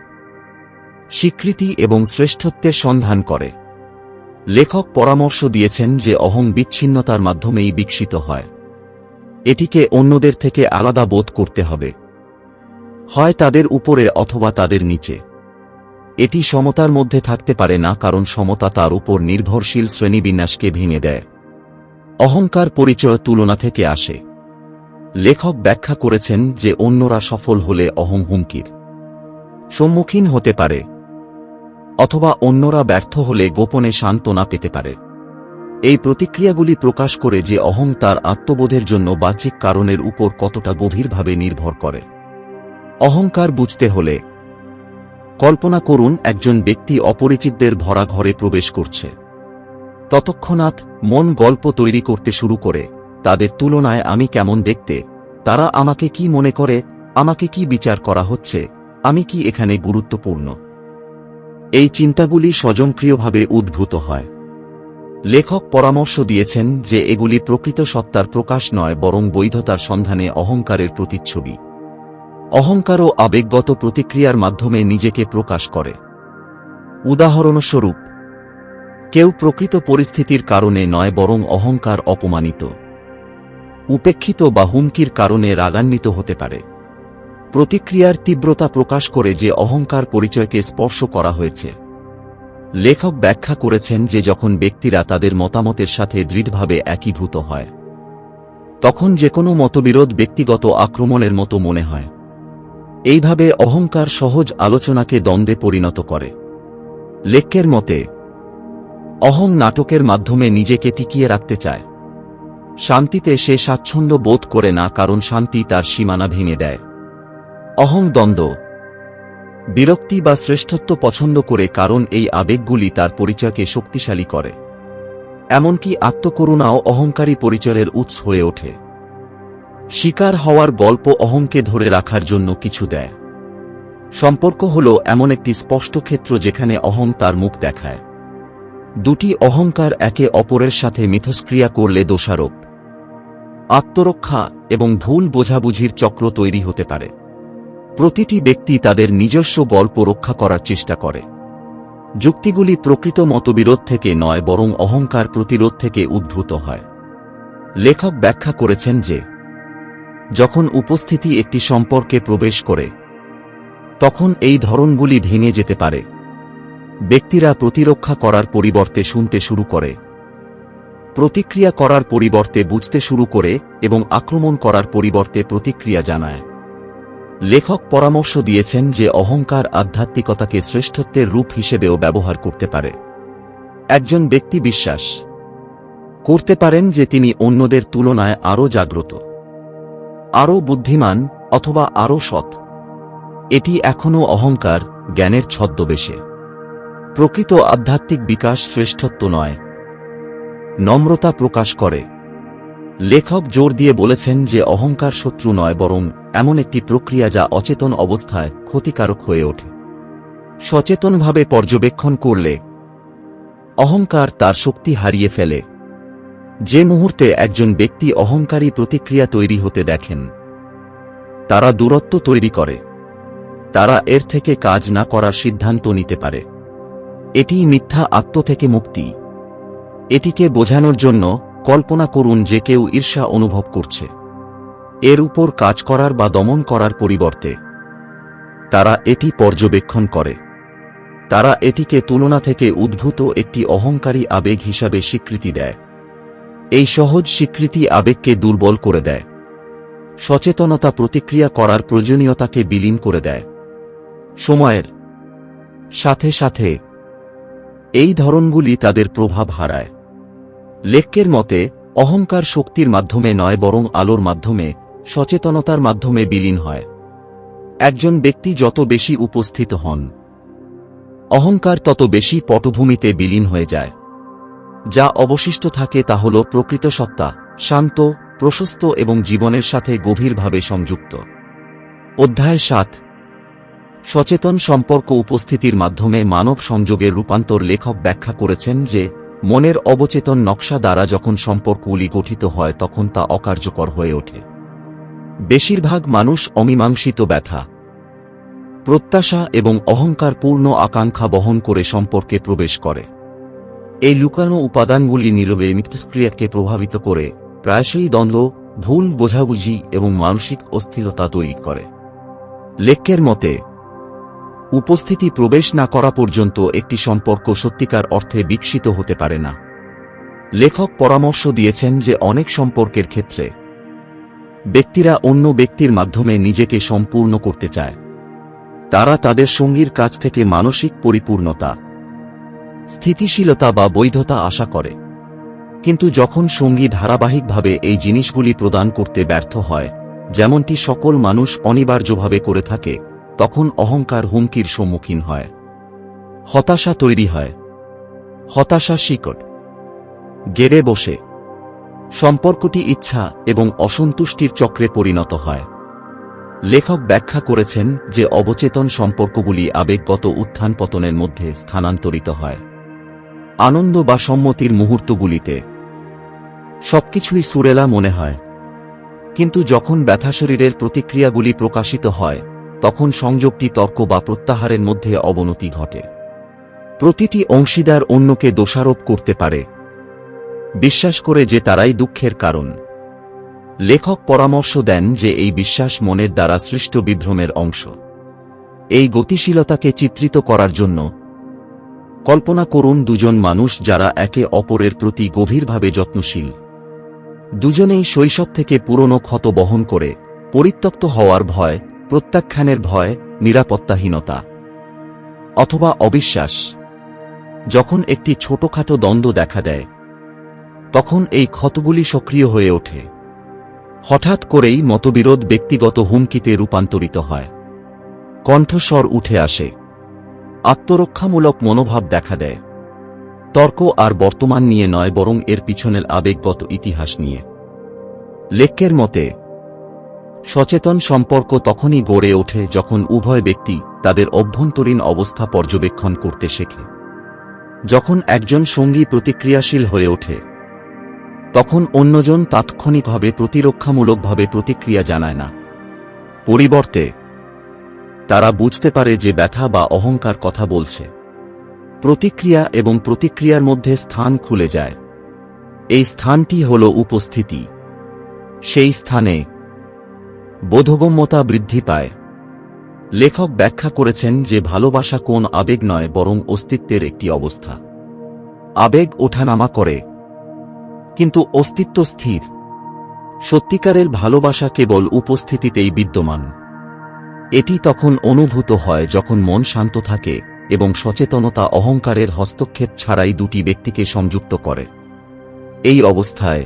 স্বীকৃতি এবং শ্রেষ্ঠত্বের সন্ধান করে। লেখক পরামর্শ দিয়েছেন যে অহং বিচ্ছিন্নতার মাধ্যমেই বিকশিত হয়। এটিকে অন্যদের থেকে আলাদা বোধ করতে হবে, হয় তাদের উপরে অথবা তাদের নিচে। এটি সমতার মধ্যে থাকতে পারে না, কারণ সমতা তার উপর নির্ভরশীল শ্রেণীবিন্যাসকে ভেঙে দেয়। অহংকার পরিচয় তুলনা থেকে আসে। লেখক ব্যাখ্যা করেছেন যে অন্যরা সফল হলে অহং হুমকির সম্মুখীন হতে পারে, অথবা অন্যরা ব্যর্থ হলে গোপনে সান্ত্বনা পেতে পারে। এই প্রতিক্রিয়াগুলি প্রকাশ করে যে অহং তার আত্মবোধের জন্য বাহ্যিক কারণের উপর কতটা গভীরভাবে নির্ভর করে। অহংকার বুঝতে হলে কল্পনা করুন একজন ব্যক্তি অপরিচিতদের ভরা ঘরে প্রবেশ করছে। তৎক্ষণাৎ মন গল্প তৈরি করতে শুরু করে, তাদের তুলনায় আমি কেমন দেখতে, তারা আমাকে কি মনে করে, আমাকে কি বিচার করা হচ্ছে, আমি কি এখানে গুরুত্বপূর্ণ। এই চিন্তাগুলি স্বয়ংক্রিয়ভাবে উদ্ভূত হয়। লেখক পরামর্শ দিয়েছেন যে এগুলি প্রকৃত সত্তার প্রকাশ নয়, বরং বৈধতার সন্ধানে অহংকারের প্রতিচ্ছবি। অহংকারও আবেগগত প্রতিক্রিয়ার মাধ্যমে নিজেকে প্রকাশ করে। উদাহরণস্বরূপ, কেউ প্রকৃত পরিস্থিতির কারণে নয়, বরং অহংকার অপমানিত, উপেক্ষিত বা হুমকির কারণে রাগান্বিত হতে পারে। প্রতিক্রিয়ার তীব্রতা প্রকাশ করে যে অহংকার পরিচয়কে স্পর্শ করা হয়েছে। লেখক ব্যাখ্যা করেছেন যে যখন ব্যক্তিরা তাদের মতামতের সাথে দৃঢ়ভাবে একীভূত হয়, তখন যেকোনো মতবিরোধ ব্যক্তিগত আক্রমণের মতো মনে হয়। এইভাবে অহংকার সহজ আলোচনাকে দ্বন্দ্বে পরিণত করে। লেখকের মতে, অহং নাটকের মাধ্যমে নিজেকে টিকিয়ে রাখতে চায়। শান্তিতে সে স্বাচ্ছন্দ্য বোধ করে না, কারণ শান্তি তার সীমানা ভেঙে দেয়। অহং দ্বন্দ্ব, বিরক্তি বা শ্রেষ্ঠত্ব পছন্দ করে, কারণ এই আবেগগুলি তার পরিচয়কে শক্তিশালী করে। এমনকি আত্মকরুণাও অহংকারী পরিচয়ের উৎস হয়ে ওঠে। শিকার হওয়ার গল্প অহংকে ধরে রাখার জন্য কিছু দেয়। সম্পর্ক হল এমন একটি স্পষ্ট ক্ষেত্র যেখানে অহং তার মুখ দেখায়। দুটি অহংকার একে অপরের সাথে মিথস্ক্রিয়া করলে দোষারোপ, আত্মরক্ষা এবং ভুল বোঝাবুঝির চক্র তৈরি হতে পারে। প্রতিটি ব্যক্তি তাদের নিজস্ব গল্প রক্ষা করার চেষ্টা করে। যুক্তিগুলি প্রকৃত মতবিরোধ থেকে নয়, বরং অহংকার প্রতিরোধ থেকে উদ্ভূত হয়। লেখক ব্যাখ্যা করেছেন যে যখন উপস্থিতি একটি সম্পর্কে প্রবেশ করে, তখন এই ধরনগুলি ভেঙে যেতে পারে। ব্যক্তিরা প্রতিরক্ষা করার পরিবর্তে শুনতে শুরু করে, প্রতিক্রিয়া করার পরিবর্তে বুঝতে শুরু করে এবং আক্রমণ করার পরিবর্তে প্রতিক্রিয়া জানায়। লেখক পরামর্শ দিয়েছেন যে অহংকার আধ্যাত্মিকতাকে শ্রেষ্ঠত্বের রূপ হিসেবেও ব্যবহার করতে পারে। একজন ব্যক্তি বিশ্বাস করতে পারেন যে তিনি অন্যদের তুলনায় আরও জাগ্রত, আরও বুদ্ধিমান অথবা আরও সৎ। এটি এখনও অহংকার, জ্ঞানের ছদ্মবেশে। প্রকৃত আধ্যাত্মিক বিকাশ শ্রেষ্ঠত্ব নয়, নম্রতা প্রকাশ করে। লেখক জোর দিয়ে বলেছেন যে অহংকার শত্রু নয়, বরং এমন একটি প্রক্রিয়া যা অচেতন অবস্থায় ক্ষতিকারক হয়ে ওঠে। সচেতনভাবে পর্যবেক্ষণ করলে অহংকার তার শক্তি হারিয়ে ফেলে। যে মুহূর্তে একজন ব্যক্তি অহংকারী প্রতিক্রিয়া তৈরি হতে দেখেন, তারা দূরত্ব তৈরি করে। তারা এর থেকে কাজ না করার সিদ্ধান্ত নিতে পারে। এটি মিথ্যা আত্ম থেকে মুক্তি। এটিকে বোঝানোর জন্য কল্পনা করুন যে কেউ ঈর্ষা অনুভব করছে। এর উপর কাজ করার বা দমন করার পরিবর্তে তারা এটি পর্যবেক্ষণ করে। তারা এটিকে তুলনা থেকে উদ্ভূত একটি অহংকারী আবেগ হিসাবে স্বীকৃতি দেয়। এই সহজ স্বীকৃতি আবেগকে দুর্বল করে দেয়। সচেতনতা প্রতিক্রিয়া করার প্রয়োজনীয়তাকে বিলীন করে দেয়। সময়ের সাথে সাথে এই ধরনগুলি তাদের প্রভাব হারায়। লেখকের মতে, অহংকার শক্তির মাধ্যমে নয়, বরং আলোর মাধ্যমে, সচেতনতার মাধ্যমে বিলীন হয়। একজন ব্যক্তি যত বেশি উপস্থিত হন, অহংকার তত বেশি পটভূমিতে বিলীন হয়ে যায়। যা অবশিষ্ট থাকে তা হল প্রকৃত সত্তা, শান্ত, প্রশস্ত এবং জীবনের সাথে গভীরভাবে সংযুক্ত। অধ্যায় 7, সচেতন সম্পর্ক উপস্থিতির মাধ্যমে মানব সংযোগের রূপান্তর। লেখক ব্যাখ্যা করেছেন যে মনের অবচেতন নকশা দ্বারা যখন সম্পর্কগুলি গঠিত হয়, তখন তা অকার্যকর হয়ে ওঠে। বেশিরভাগ মানুষ অমীমাংসিত ব্যথা, প্রত্যাশা এবং অহংকারপূর্ণ আকাঙ্ক্ষা বহন করে সম্পর্কে প্রবেশ করে। এই লুকানো উপাদানগুলি নীরবে মিথস্ক্রিয়াকে প্রভাবিত করে, প্রায়শই দ্বন্দ্ব, ভুল বোঝাবুঝি এবং মানসিক অস্থিরতা তৈরি করে। লেখকের মতে, উপস্থিতি প্রবেশ না করা পর্যন্ত একটি সম্পর্ক সত্যিকার অর্থে বিকশিত হতে পারে না। লেখক পরামর্শ দিয়েছেন যে অনেক সম্পর্কের ক্ষেত্রে ব্যক্তিরা অন্য ব্যক্তির মাধ্যমে নিজেকে সম্পূর্ণ করতে চায়। তারা তাদের সঙ্গীর কাছ থেকে মানসিক পরিপূর্ণতা, স্থিতিশীলতা বা বৈধতা আশা করে। কিন্তু যখন সঙ্গী ধারাবাহিকভাবে এই জিনিসগুলি প্রদান করতে ব্যর্থ হয়, যেমনটি সকল মানুষ অনিবার্যভাবে করে থাকে, তখন অহংকার হুমকির সম্মুখীন হয়। হতাশা তৈরি হয়। হতাশা শিকড় গেড়ে বসে। সম্পর্কটি ইচ্ছা এবং অসন্তুষ্টির চক্রে পরিণত হয়। লেখক ব্যাখ্যা করেছেন যে অবচেতন সম্পর্কগুলি আবেগগত উত্থান পতনের মধ্যে স্থানান্তরিত হয়। আনন্দ বা সম্মতির মুহূর্তগুলিতে সবকিছুই সুরেলা মনে হয়, কিন্তু যখন ব্যথা শরীরের প্রতিক্রিয়াগুলি প্রকাশিত হয় তখন সংযোগটি তর্ক বা প্রত্যাহারের মধ্যে অবনতি ঘটে। প্রতিটি অংশীদার অন্যকে দোষারোপ করতে পারে, বিশ্বাস করে যে তারাই দুঃখের কারণ। লেখক পরামর্শ দেন যে এই বিশ্বাস মনের দ্বারা সৃষ্ট বিভ্রমের অংশ। এই গতিশীলতাকে চিত্রিত করার জন্য কল্পনা করুন দুজন মানুষ যারা একে অপরের প্রতি গভীরভাবে যত্নশীল। দুজনেই শৈশব থেকে পুরনো ক্ষত বহন করে, পরিত্যক্ত হওয়ার ভয়, প্রত্যাখ্যানের ভয়, নিরাপত্তাহীনতা অথবা অবিশ্বাস। যখন একটি ছোটখাটো দ্বন্দ্ব দেখা দেয় তখন এই ক্ষতগুলি সক্রিয় হয়ে ওঠে। হঠাৎ করেই মতবিরোধ ব্যক্তিগত হুমকিতে রূপান্তরিত হয়, কণ্ঠস্বর উঠে আসে, আত্মরক্ষামূলক মনোভাব দেখা দেয়। তর্ক আর বর্তমান নিয়ে নয়, বরং এর পিছনের আবেগগত ইতিহাস নিয়ে। লেখকের মতে সচেতন সম্পর্ক তখনই গড়ে ওঠে যখন উভয় ব্যক্তি তাদের অভ্যন্তরীণ অবস্থা পর্যবেক্ষণ করতে শেখে। যখন একজন সঙ্গী প্রতিক্রিয়াশীল হয়ে ওঠে তখন অন্যজন তাৎক্ষণিকভাবে প্রতিরক্ষামূলকভাবে প্রতিক্রিয়া জানায় না। পরিবর্তে তারা বুঝতে পারে যে ব্যথা বা অহংকার কথা বলছে। প্রতিক্রিয়া এবং প্রতিক্রিয়ার মধ্যে স্থান খুলে যায়। এই স্থানটি হল উপস্থিতি। সেই স্থানে বোধগম্যতা বৃদ্ধি পায়। লেখক ব্যাখ্যা করেছেন যে ভালোবাসা কোন আবেগ নয়, বরং অস্তিত্বের একটি অবস্থা। আবেগ ওঠানামা করে, কিন্তু অস্তিত্ব স্থির। সত্যিকারের ভালোবাসা কেবল উপস্থিতিতেই বিদ্যমান। এটি তখন অনুভূত হয় যখন মন শান্ত থাকে এবং সচেতনতা অহংকারের হস্তক্ষেপ ছাড়াই দুটি ব্যক্তিকে সংযুক্ত করে। এই অবস্থায়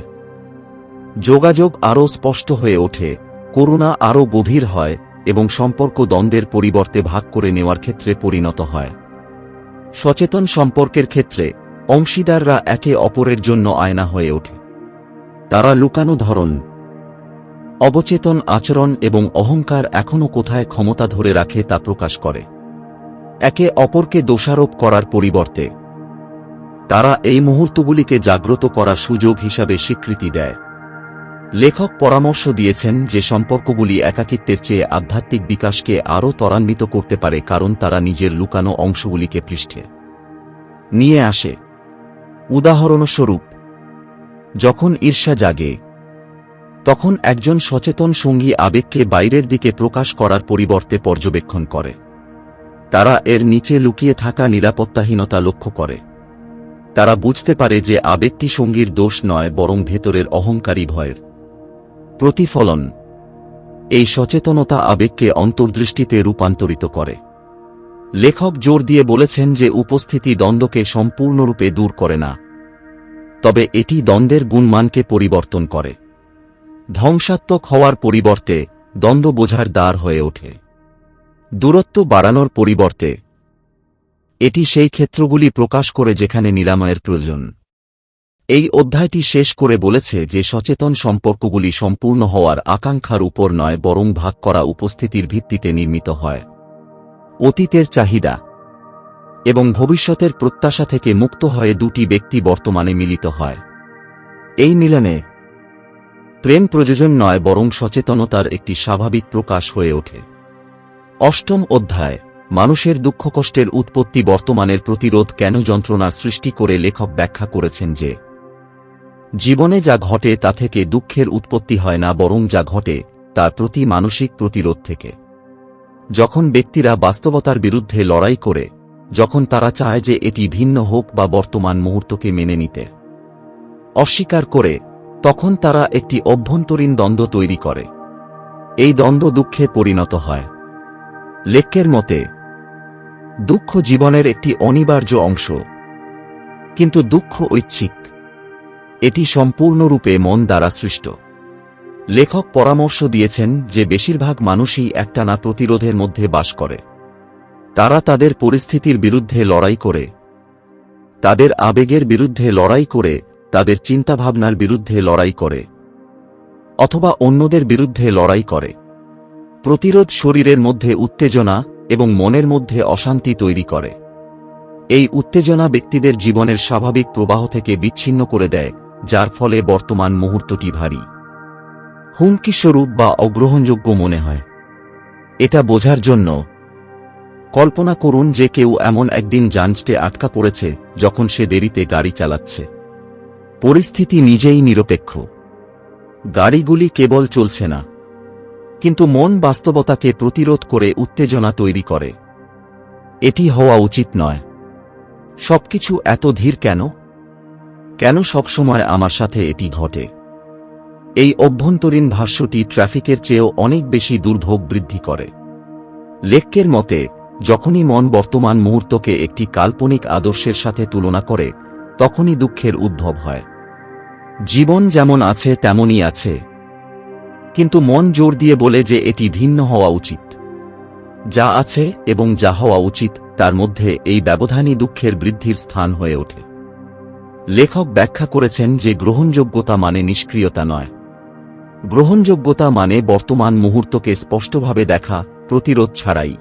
যোগাযোগ আরও স্পষ্ট হয়ে ওঠে, করুণা আরও গভীর হয় এবং সম্পর্ক দ্বন্দ্বের পরিবর্তে ভাগ করে নেওয়ার ক্ষেত্রে পরিণত হয়। সচেতন সম্পর্কের ক্ষেত্রে অংশীদাররা একে অপরের জন্য আয়না হয়ে ওঠে। তারা লুকানো ধরন, অবচেতন আচরণ এবং অহংকার এখনও কোথায় ক্ষমতা ধরে রাখে তা প্রকাশ করে। একে অপরকে দোষারোপ করার পরিবর্তে তারা এই মুহূর্তগুলিকে জাগ্রত করার সুযোগ হিসাবে স্বীকৃতি দেয়। লেখক পরামর্শ দিয়েছেন যে সম্পর্কগুলি একাকিত্বের চেয়ে আধ্যাত্মিক বিকাশকে আরও ত্বরান্বিত করতে পারে, কারণ তারা নিজের লুকানো অংশগুলিকে পৃষ্ঠে নিয়ে আসে। উদাহরণস্বরূপ, যখন ঈর্ষা জাগে তখন একজন সচেতন সঙ্গী আবেগকে বাইরের দিকে প্রকাশ করার পরিবর্তে পর্যবেক্ষণ করে। তারা এর নিচে লুকিয়ে থাকা নিরাপত্তাহীনতা লক্ষ্য করে। তারা বুঝতে পারে যে আবেগটি সঙ্গীর দোষ নয়, বরং ভেতরের অহংকারী ভয়ের প্রতিফলন। এই সচেতনতা আবেগকে অন্তর্দৃষ্টিতে রূপান্তরিত করে। লেখক জোর দিয়ে বলেছেন যে উপস্থিতি দ্বন্দ্বকে সম্পূর্ণরূপে দূর করে না, তবে এটি দ্বন্দ্বের গুণমানকে পরিবর্তন করে। ধ্বংসাত্মক হওয়ার পরিবর্তে দ্বন্দ্ব বোঝার দ্বার হয়ে ওঠে। দূরত্ব বাড়ানোর পরিবর্তে এটি সেই ক্ষেত্রগুলি প্রকাশ করে যেখানে নিরাময়ের প্রয়োজন। এই অধ্যায়টি শেষ করে বলেছে যে সচেতন সম্পর্কগুলি সম্পূর্ণ হওয়ার আকাঙ্ক্ষার উপর নয়, বরং ভাগ করা উপস্থিতির ভিত্তিতে নির্মিত হয়। অতীতের চাহিদা এবং ভবিষ্যতের প্রত্যাশা থেকে মুক্ত হয়ে দুটি ব্যক্তি বর্তমানে মিলিত হয়। এই মিলনে প্রেম প্রয়োজন নয়, বরং সচেতনতার একটি স্বাভাবিক প্রকাশ হয়ে ওঠে। অষ্টম অধ্যায়, মানুষের দুঃখকষ্টের উৎপত্তি বর্তমানের প্রতিরোধ কেন যন্ত্রণার সৃষ্টি করে। লেখক ব্যাখ্যা করেছেন যে জীবনে যা ঘটে তা থেকে দুঃখের উৎপত্তি হয় না, বরং যা ঘটে তার প্রতি মানসিক প্রতিরোধ থেকে। যখন ব্যক্তিরা বাস্তবতার বিরুদ্ধে লড়াই করে, যখন তারা চায় যে এটি ভিন্ন হোক বা বর্তমান মুহূর্তকে মেনে নিতে অস্বীকার করে, তখন তারা একটি অভ্যন্তরীণ দ্বন্দ্ব তৈরি করে। এই দ্বন্দ্ব দুঃখে পরিণত হয়। লেখকের মতে দুঃখ জীবনের একটি অনিবার্য অংশ, কিন্তু দুঃখ ঐচ্ছিক। এটি সম্পূর্ণরূপে মন দ্বারা সৃষ্ট। লেখক পরামর্শ দিয়েছেন যে বেশিরভাগ মানুষই একটানা প্রতিরোধের মধ্যে বাস করে। তারা তাদের পরিস্থিতির বিরুদ্ধে লড়াই করে, তাদের আবেগের বিরুদ্ধে লড়াই করে তাদের চিন্তাভাবনার বিরুদ্ধে লড়াই করে অথবা অন্যদের বিরুদ্ধে লড়াই করে। প্রতিরোধ শরীরের মধ্যে উত্তেজনা এবং মনের মধ্যে অশান্তি তৈরি করে। এই উত্তেজনা ব্যক্তিদের জীবনের স্বাভাবিক প্রবাহ থেকে বিচ্ছিন্ন করে দেয়, যার ফলে বর্তমান মুহূর্তটি ভারী, হুমকিস্বরূপ বা অগ্রহণযোগ্য মনে হয়। এটা বোঝার জন্য কল্পনা করুন যে কেউ এমন একদিন যানজটে আটকা পড়েছে যখন সে দেরিতে গাড়ি চালাচ্ছে। পরিস্থিতি নিজেই নিরপেক্ষ, গাড়িগুলি কেবল চলছে না, কিন্তু মন বাস্তবতাকে প্রতিরোধ করে উত্তেজনা তৈরি করে। এটি হওয়া উচিত নয়। সবকিছু এত ধীর কেন? কেন সবসময় আমার সাথে এটি ঘটে? এই অভ্যন্তরীণ ভাষ্যটি ট্রাফিকের চেয়েও অনেক বেশি দুর্ভোগ বৃদ্ধি করে। লেখকের মতে, যখনই মন বর্তমান মুহূর্তকে একটি কাল্পনিক আদর্শের সাথে তুলনা করে, তখনই দুঃখের উদ্ভব হয়। জীবন যেমন আছে তেমনই আছে, কিন্তু মন জোর দিয়ে বলে যে এটি ভিন্ন হওয়া উচিত। যা আছে এবং যা হওয়া উচিত তার মধ্যে এই ব্যবধানই দুঃখের বৃদ্ধির স্থান হয়ে ওঠে। লেখক ব্যাখ্যা করেছেন যে গ্রহণযোগ্যতা মানে নিষ্ক্রিয়তা নয়। গ্রহণযোগ্যতা মানে বর্তমান মুহূর্তকে স্পষ্টভাবে দেখা, প্রতিরোধ ছাড়াই,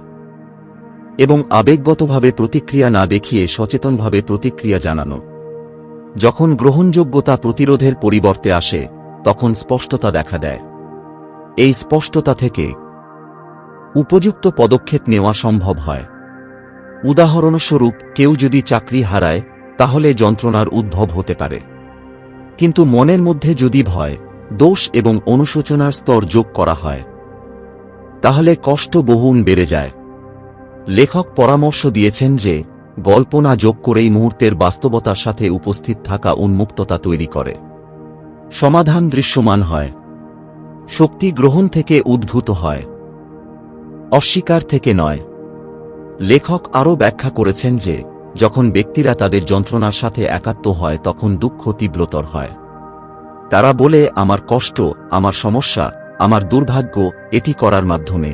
এবং আবেগগতভাবে প্রতিক্রিয়া না দেখিয়ে সচেতনভাবে প্রতিক্রিয়া জানানো। যখন গ্রহণযোগ্যতা প্রতিরোধের পরিবর্তে আসে, তখন স্পষ্টতা দেখা দেয়। এই স্পষ্টতা থেকে উপযুক্ত পদক্ষেপ নেওয়া সম্ভব হয়। উদাহরণস্বরূপ, কেউ যদি চাকরি হারায়, তাহলে যন্ত্রণার উদ্ভব হতে পারে। কিন্তু মনের মধ্যে যদি ভয়, দোষ এবং অনুশোচনার স্তর যোগ করা হয়, তাহলে কষ্ট বহুগুণ বেড়ে যায়। লেখক পরামর্শ দিয়েছেন যে গল্প না যোগ করেই মুহূর্তের বাস্তবতার সাথে উপস্থিত থাকা উন্মুক্ততা তৈরি করে। সমাধান দৃশ্যমান হয়, শক্তি গ্রহণ থেকে উদ্ভূত হয়, অস্বীকার থেকে নয়। লেখক আরও ব্যাখ্যা করেছেন যে যখন ব্যক্তিরা তাদের যন্ত্রণার সাথে একাত্ম হয় তখন দুঃখ তীব্রতর হয়। তারা বলে, আমার কষ্ট, আমার সমস্যা, আমার দুর্ভাগ্য, এটি করার মাধ্যমে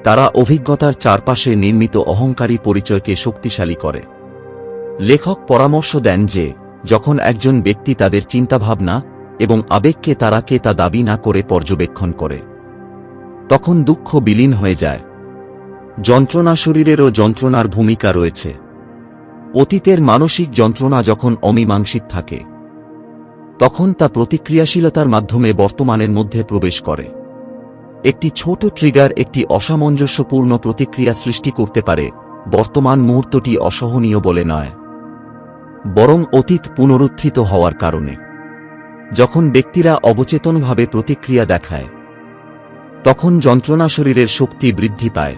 তারা অভিজ্ঞতার চারপাশে নির্মিত অহংকারী পরিচয়কে শক্তিশালী করে। লেখক পরামর্শ দেন যে যখন একজন ব্যক্তি তাদের চিন্তাভাবনা এবং আবেগকে তা দাবি না করে পর্যবেক্ষণ করে, তখন দুঃখ বিলীন হয়ে যায়। যন্ত্রণা শরীরেরও যন্ত্রণার ভূমিকা রয়েছে। অতীতের মানসিক যন্ত্রণা যখন অমীমাংসিত থাকে, তখন তা প্রতিক্রিয়াশীলতার মাধ্যমে বর্তমানের মধ্যে প্রবেশ করে। একটি ছোট ট্রিগার একটি অসামঞ্জস্যপূর্ণ প্রতিক্রিয়া সৃষ্টি করতে পারে। বর্তমান মুহূর্তটি অসহনীয় বলে নয়, বরং অতীত পুনরুত্থিত হওয়ার কারণে। যখন ব্যক্তিরা অবচেতনভাবে প্রতিক্রিয়া দেখায়, তখন যন্ত্রণা শরীরের শক্তি বৃদ্ধি পায়।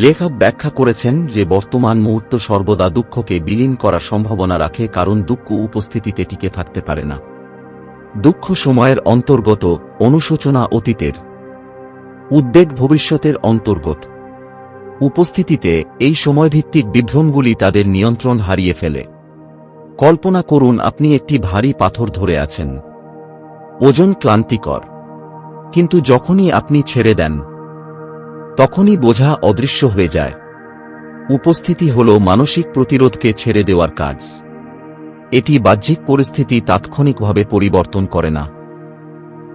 লেখক ব্যাখ্যা করেছেন যে বর্তমান মুহূর্ত সর্বদা দুঃখকে বিলীন করার সম্ভাবনা রাখে, কারণ দুঃখ উপস্থিতিতে টিকে থাকতে পারে না। দুঃখ সময়ের অন্তর্গত, অনুশোচনা অতীতের, উদ্বেগ ভবিষ্যতের অন্তর্গত। উপস্থিতিতে এই সময়ভিত্তিক বিভ্রমগুলি তাদের নিয়ন্ত্রণ হারিয়ে ফেলে। কল্পনা করুন আপনি একটি ভারী পাথর ধরে আছেন। ওজন ক্লান্তিকর, কিন্তু যখনই আপনি ছেড়ে দেন, তখনই বোঝা অদৃশ্য হয়ে যায়। উপস্থিতি হল মানসিক প্রতিরোধকে ছেড়ে দেওয়ার কাজ। এটি বাহ্যিক পরিস্থিতি তাৎক্ষণিকভাবে পরিবর্তন করে না,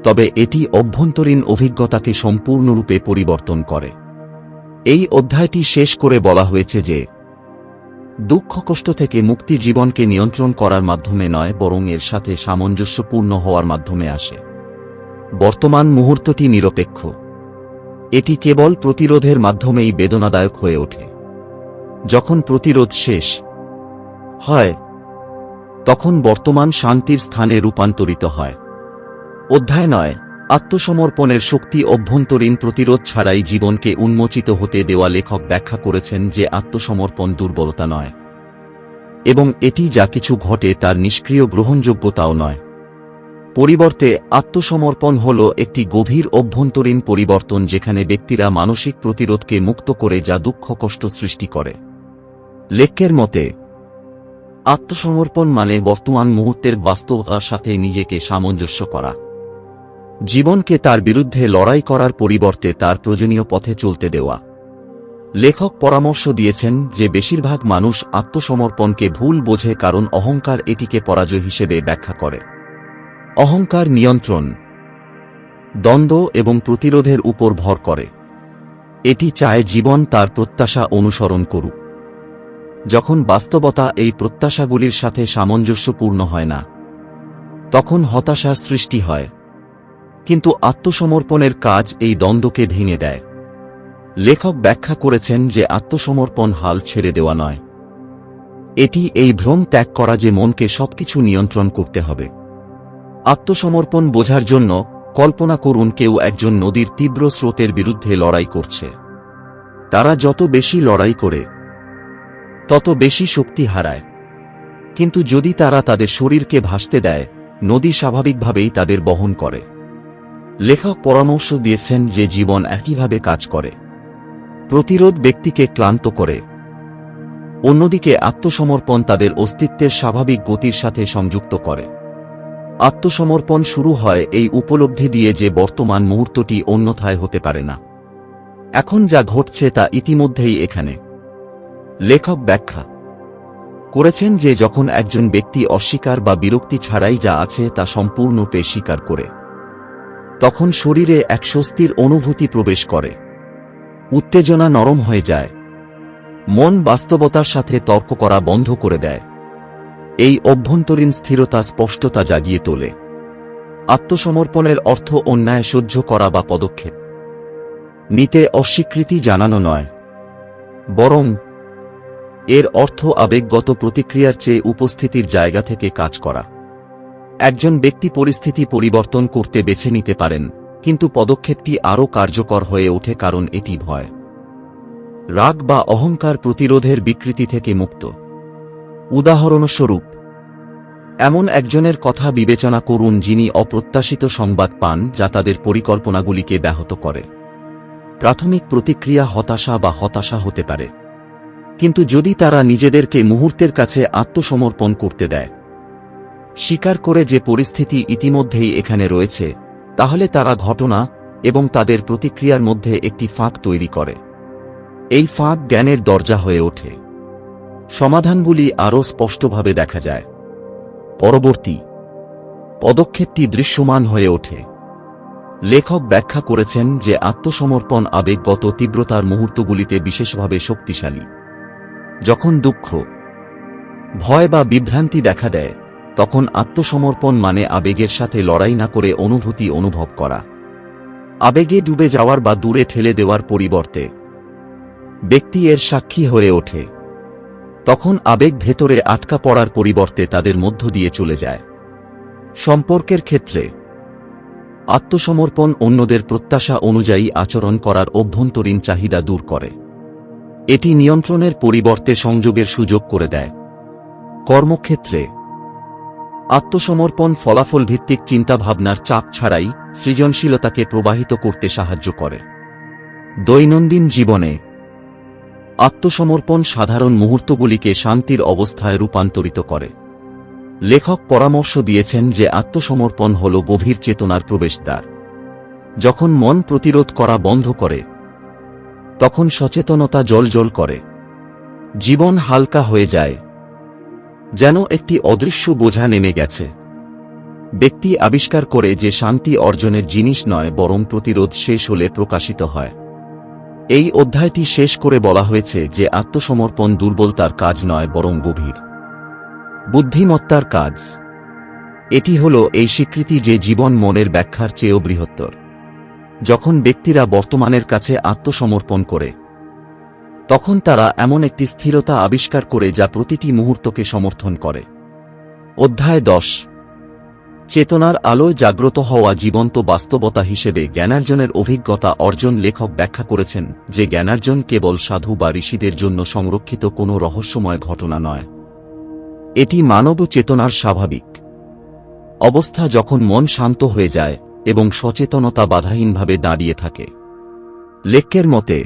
তবে এটি অভ্যন্তরীণ অভিজ্ঞতাকে সম্পূর্ণরূপে পরিবর্তন করে। এই অধ্যায়টি শেষ করে বলা হয়েছে যে দুঃখ কষ্ট থেকে মুক্তি জীবনকে নিয়ন্ত্রণ করার মাধ্যমে নয়, বরং এর সাথে সামঞ্জস্যপূর্ণ হওয়ার মাধ্যমে আসে। বর্তমান মুহূর্তটি নিরপেক্ষ। এটি কেবল প্রতিরোধের মাধ্যমেই বেদনাদায়ক হয়ে ওঠে। যখন প্রতিরোধ শেষ হয়, তখন বর্তমান শান্তির স্থানে রূপান্তরিত হয়। অধ্যায় নয়, আত্মসমর্পণের শক্তি অভ্যন্তরীণ প্রতিরোধ ছাড়াই জীবনকে উন্মোচিত হতে দেওয়া। লেখক ব্যাখ্যা করেছেন যে আত্মসমর্পণ দুর্বলতা নয়, এবং এটি যা কিছু ঘটে তার নিষ্ক্রিয় গ্রহণযোগ্যতাও নয়। পরিবর্তে আত্মসমর্পণ হল একটি গভীর অভ্যন্তরীণ পরিবর্তন, যেখানে ব্যক্তিরা মানসিক প্রতিরোধকে মুক্ত করে যা দুঃখ কষ্ট সৃষ্টি করে। লেখকের মতে, আত্মসমর্পণ মানে বর্তমান মুহূর্তের বাস্তবতার সাথে নিজেকে সামঞ্জস্য করা। জীবনকে তার বিরুদ্ধে লড়াই করার পরিবর্তে তার প্রয়োজনীয় পথে চলতে দেওয়া। লেখক পরামর্শ দিয়েছেন যে বেশিরভাগ মানুষ আত্মসমর্পণকে ভুল বোঝে কারণ অহংকার এটিকে পরাজয় হিসেবে ব্যাখ্যা করে। অহংকার নিয়ন্ত্রণ, দ্বন্দ্ব এবং প্রতিরোধের উপর ভর করে। এটি চায় জীবন তার প্রত্যাশা অনুসরণ করুক। যখন বাস্তবতা এই প্রত্যাশাগুলির সাথে সামঞ্জস্যপূর্ণ হয় না, তখন হতাশার সৃষ্টি হয়। কিন্তু আত্মসমর্পণের কাজ এই দ্বন্দ্বকে ভেঙে দেয়। লেখক ব্যাখ্যা করেছেন যে আত্মসমর্পণ হাল ছেড়ে দেওয়া নয়। এটি এই ভ্রম ত্যাগ করা যে মনকে সবকিছু নিয়ন্ত্রণ করতে হবে। আত্মসমর্পণ বোঝার জন্য কল্পনা করুন কেউ একজন নদীর তীব্র স্রোতের বিরুদ্ধে লড়াই করছে। তারা যত বেশি লড়াই করে, তত বেশি শক্তি হারায়। কিন্তু যদি তারা তাদের শরীরকে ভাসতে দেয়, নদী স্বাভাবিকভাবেই তাদের বহন করে। লেখক পরামর্শ দিয়েছেন যে জীবন একইভাবে কাজ করে। প্রতিরোধ ব্যক্তিকে ক্লান্ত করে, অন্যদিকে আত্মসমর্পণ তাদের অস্তিত্বের স্বাভাবিক গতির সাথে সংযুক্ত করে। আত্মসমর্পণ শুরু হয় এই উপলব্ধি দিয়ে যে বর্তমান মুহূর্তটি অন্যথায় হতে পারে না। এখন যা ঘটছে তা ইতিমধ্যেই এখানে। লেখক ব্যাখ্যা করেছেন যে যখন একজন ব্যক্তি অস্বীকার বা বিরক্তি ছাড়াই যা আছে তা সম্পূর্ণরূপে স্বীকার করে, তখন শরীরে এক স্বস্তির অনুভূতি প্রবেশ করে। উত্তেজনা নরম হয়ে যায়। মন বাস্তবতার সাথে তর্ক করা বন্ধ করে দেয়। এই অভ্যন্তরীণ স্থিরতা স্পষ্টতা জাগিয়ে তোলে। আত্মসমর্পণের অর্থ অন্যায় সহ্য করা বা পদক্ষেপ নিতে অস্বীকৃতি জানানো নয়, বরং এর অর্থ আবেগগত প্রতিক্রিয়ার চেয়ে উপস্থিতির জায়গা থেকে কাজ করা। একজন ব্যক্তি পরিস্থিতি পরিবর্তন করতে বেছে নিতে পারেন, কিন্তু পদক্ষেপটি আরও কার্যকর হয়ে ওঠে কারণ এটি ভয়, রাগ বা অহংকার প্রতিরোধের বিকৃতি থেকে মুক্ত। উদাহরণস্বরূপ, এমন একজনের কথা বিবেচনা করুন যিনি অপ্রত্যাশিত সংবাদ পান যা তাদের পরিকল্পনাগুলিকে ব্যাহত করে। প্রাথমিক প্রতিক্রিয়া হতাশা বা হতাশা হতে পারে, কিন্তু যদি তারা নিজেদেরকে মুহূর্তের কাছে আত্মসমর্পণ করতে দেয়, স্বীকার করে যে পরিস্থিতি ইতিমধ্যেই এখানে রয়েছে, তাহলে তারা ঘটনা এবং তাদের প্রতিক্রিয়ার মধ্যে একটি ফাঁক তৈরি করে। এই ফাঁক জ্ঞানের দরজা হয়ে ওঠে। সমাধানগুলি আরও স্পষ্টভাবে দেখা যায়। পরবর্তী পদক্ষেপটি দৃশ্যমান হয়ে ওঠে। লেখক ব্যাখ্যা করেছেন যে আত্মসমর্পণ আবেগগত তীব্রতার মুহূর্তগুলিতে বিশেষভাবে শক্তিশালী। যখন দুঃখ, ভয় বা বিভ্রান্তি দেখা দেয়, তখন আত্মসমর্পণ মানে আবেগের সাথে লড়াই না করে অনুভূতি অনুভব করা। আবেগে ডুবে যাওয়ার বা দূরে ঠেলে দেওয়ার পরিবর্তে ব্যক্তি এর সাক্ষী হয়ে ওঠে। তখন আবেগ ভেতরে আটকা পড়ার পরিবর্তে তাদের মধ্য দিয়ে চলে যায়। সম্পর্কের ক্ষেত্রে আত্মসমর্পণ অন্যদের প্রত্যাশা অনুযায়ী আচরণ করার অভ্যন্তরীণ চাহিদা দূর করে। এটি নিয়ন্ত্রণের পরিবর্তে সংযোগের সুযোগ করে দেয়। কর্মক্ষেত্রে আত্মসমর্পণ ফলাফলভিত্তিক চিন্তাভাবনার চাপ ছাড়াই সৃজনশীলতাকে প্রবাহিত করতে সাহায্য করে। দৈনন্দিন জীবনে আত্মসমর্পণ সাধারণ মুহূর্তগুলিকে শান্তির অবস্থায় রূপান্তরিত করে। লেখক পরামর্শ দিয়েছেন যে আত্মসমর্পণ হল গভীর চেতনার প্রবেশদ্বার। যখন মন প্রতিরোধ করা বন্ধ করে, তখন সচেতনতা জ্বলজ্বল করে। জীবন হালকা হয়ে যায়, যেন একটি অদৃশ্য বোঝা নেমে গেছে। ব্যক্তি আবিষ্কার করে যে শান্তি অর্জনের জিনিস নয় বরং প্রতিরোধ শেষ হলে প্রকাশিত হয়। এই অধ্যায়টি শেষ করে বলা হয়েছে যে আত্মসমর্পণ দুর্বলতার কাজ নয় বরং গভীর বুদ্ধিমত্তার কাজ। এটি হল এই স্বীকৃতি যে জীবন মনের ব্যাখ্যার চেয়েও বৃহত্তর। যখন ব্যক্তিরা বর্তমানের কাছে আত্মসমর্পণ করে, তখন তারা এমন একটি স্থিরতা আবিষ্কার করে যা প্রতিটি মুহূর্তকে সমর্থন করে। অধ্যায় 10, চেতনার আলোয় জাগ্রত হওয়া জীবন্ত বাস্তবতা হিসেবে জ্ঞানার্জনের অভিজ্ঞতা অর্জন। লেখক ব্যাখ্যা করেছেন যে জ্ঞানার্জন কেবল সাধু বা ঋষিদের জন্য সংরক্ষিত কোনো রহস্যময় ঘটনা নয়। এটি মানব চেতনার স্বাভাবিক অবস্থা যখন মন শান্ত হয়ে যায় এবং সচেতনতা বাধাহীনভাবে দাঁড়িয়ে থাকে। লেখকের মতে,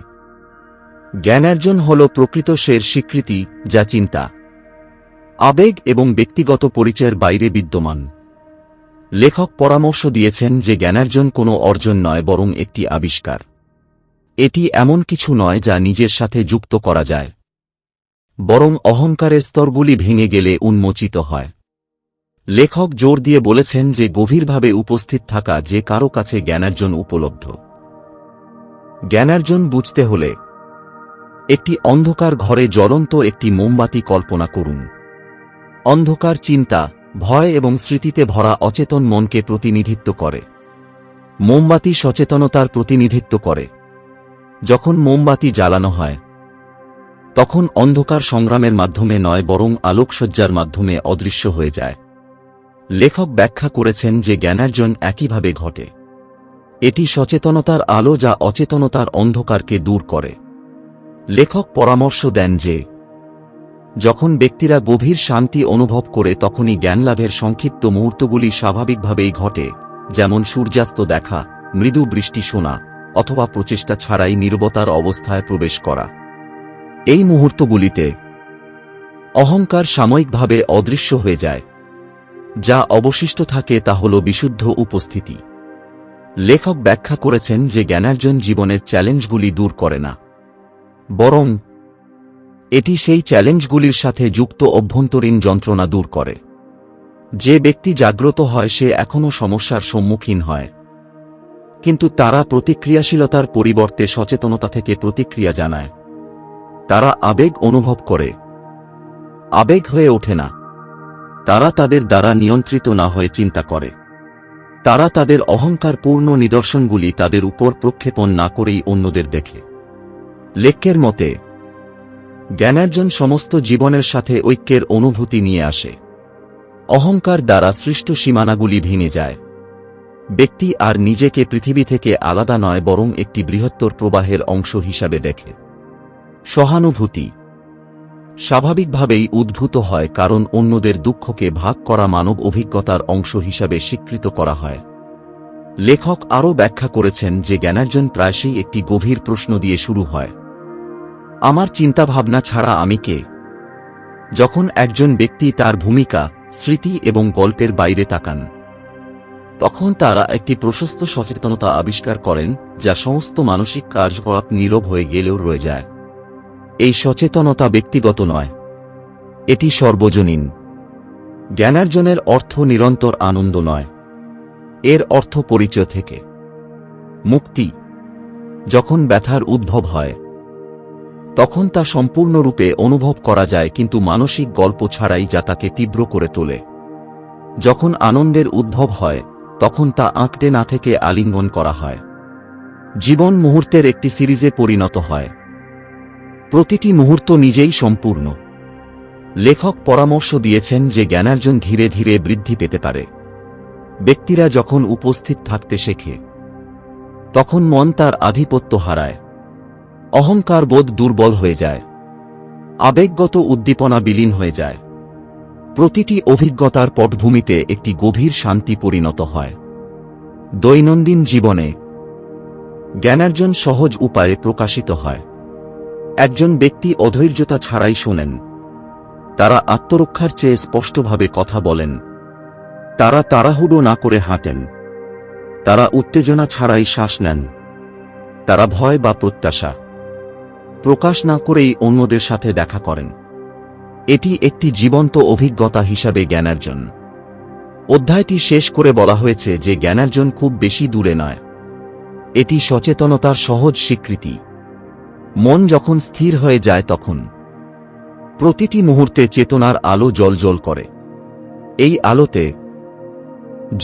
জ্ঞানার্জন হল প্রকৃত সের স্বীকৃতি যা চিন্তা, আবেগ এবং ব্যক্তিগত পরিচয়ের বাইরে বিদ্যমান। লেখক পরামর্শ দিয়েছেন যে জ্ঞানার্জন কোনো অর্জন নয় বরং একটি আবিষ্কার। এটি এমন কিছু নয় যা নিজের সাথে যুক্ত করা যায়, বরং অহংকারের স্তরগুলি ভেঙে গেলে উন্মোচিত হয়। লেখক জোর দিয়ে বলেছেন যে গভীরভাবে উপস্থিত থাকা যে কারো কাছে জ্ঞানার্জন উপলব্ধ। জ্ঞানার্জন বুঝতে হলে একটি অন্ধকার ঘরে জ্বলন্ত একটি মোমবাতি কল্পনা করুন। অন্ধকার চিন্তা, ভয় এবং স্মৃতিতে ভরা অচেতন মনকে প্রতিনিধিত্ব করে। মোমবাতি সচেতনতার প্রতিনিধিত্ব করে। যখন মোমবাতি জ্বালানো হয় তখন অন্ধকার সংগ্রামের মাধ্যমে নয় বরং আলোকসজ্জার মাধ্যমে অদৃশ্য হয়ে যায়। লেখক ব্যাখ্যা করেছেন যে জ্ঞানার্জন একইভাবে ঘটে। এটি সচেতনতার আলো যা অচেতনতার অন্ধকারকে দূর করে। লেখক পরামর্শ দেন যে যখন ব্যক্তিরা গভীর শান্তি অনুভব করে তখনই জ্ঞানলাভের সংক্ষিপ্ত মুহূর্তগুলি স্বাভাবিকভাবেই ঘটে, যেমন সূর্যাস্ত দেখা, মৃদু বৃষ্টি শোনা, অথবা প্রচেষ্টা ছাড়াই নীরবতার অবস্থায় প্রবেশ করা। এই মুহূর্তগুলিতে অহংকার সাময়িকভাবে অদৃশ্য হয়ে যায়। যা অবশিষ্ট থাকে তা হল বিশুদ্ধ উপস্থিতি। লেখক ব্যাখ্যা করেছেন যে জ্ঞানার্জন জীবনের চ্যালেঞ্জগুলি দূর করে না, বরং এটি সেই চ্যালেঞ্জগুলির সাথে যুক্ত অভ্যন্তরীণ যন্ত্রণা দূর করে। যে ব্যক্তি জাগ্রত হয় সে এখনও সমস্যার সম্মুখীন হয়, কিন্তু তারা প্রতিক্রিয়াশীলতার পরিবর্তে সচেতনতা থেকে প্রতিক্রিয়া জানায়। তারা আবেগ অনুভব করে, আবেগ হয়ে ওঠে না। তারা তাদের দ্বারা নিয়ন্ত্রিত না হয়ে চিন্তা করে। তারা তাদের অহংকার পূর্ণ নিদর্শনগুলি তাদের উপর প্রক্ষেপণ না করেই অন্যদের দেখে। লেখকের মতে জ্ঞানার্জন সমস্ত জীবনের সাথে ঐক্যের অনুভূতি নিয়ে আসে। অহংকার দ্বারা সৃষ্ট সীমানাগুলি ভেঙে যায়। ব্যক্তি আর নিজেকে পৃথিবী থেকে আলাদা নয় বরং একটি বৃহত্তর প্রবাহের অংশ হিসাবে দেখে। সহানুভূতি স্বাভাবিকভাবেই উদ্ভূত হয় কারণ অন্যদের দুঃখকে ভাগ করা মানব অভিজ্ঞতার অংশ হিসাবে স্বীকৃত করা হয়। লেখক আরও ব্যাখ্যা করেছেন যে জ্ঞানার্জন প্রায়শই একটি গভীর প্রশ্ন দিয়ে শুরু হয়, আমার চিন্তাভাবনা ছাড়া আমি কে? যখন একজন ব্যক্তি তার ভূমিকা, স্মৃতি এবং গল্পের বাইরে তাকান তখন তারা একটি প্রশস্ত সচেতনতা আবিষ্কার করেন যা সমস্ত মানসিক কার্যকলাপ নীরব হয়ে গেলেও রয়ে যায়। এই সচেতনতা ব্যক্তিগত নয়, এটি সর্বজনীন। জ্ঞানার্জনের অর্থ নিরন্তর আনন্দ নয়, এর অর্থ পরিচয় থেকে মুক্তি। যখন ব্যথার উদ্ভব হয় তখন তা সম্পূর্ণরূপে অনুভব করা যায়, কিন্তু মানসিক গল্প ছাড়াই যা তাকে তীব্র করে তোলে। যখন আনন্দের উদ্ভব হয় তখন তা আঁকড়ে না থেকে আলিঙ্গন করা হয়। জীবন মুহূর্তের একটি সিরিজে পরিণত হয়। প্রতিটি মুহূর্ত নিজেই সম্পূর্ণ। লেখক পরামর্শ দিয়েছেন যে জ্ঞানার্জন ধীরে ধীরে বৃদ্ধি পেতে পারে। ব্যক্তিরা যখন উপস্থিত থাকতে শেখে তখন মন তার আধিপত্য হারায়। অহংকার বোধ দুর্বল হয়ে যায়। আবেগগত উদ্দীপনা বিলীন হয়ে যায়। প্রতিটি অভিজ্ঞতার পটভূমিতে একটি গভীর শান্তি পরিণত হয়। দৈনন্দিন জীবনে জ্ঞানার্জন সহজ উপায়ে প্রকাশিত হয়। একজন ব্যক্তি অধৈর্যতা ছাড়াই শোনেন। তারা আত্মরক্ষার চেয়ে স্পষ্টভাবে কথা বলেন। তারা তাড়াহুড়ো না করে হাঁটেন। তারা উত্তেজনা ছাড়াই শ্বাস নেন। তারা ভয় বা প্রত্যাশা প্রকাশ না করেই অন্যদের সাথে দেখা করেন। এটি একটি জীবন্ত অভিজ্ঞতা হিসাবে জ্ঞানার্জন। অধ্যায়টি শেষ করে বলা হয়েছে যে জ্ঞানার্জন খুব বেশি দূরে নয়। এটি সচেতনতার সহজ স্বীকৃতি। মন যখন স্থির হয়ে যায় তখন প্রতিটি মুহূর্তে চেতনার আলো জ্বলজ্বল করে। এই আলোতে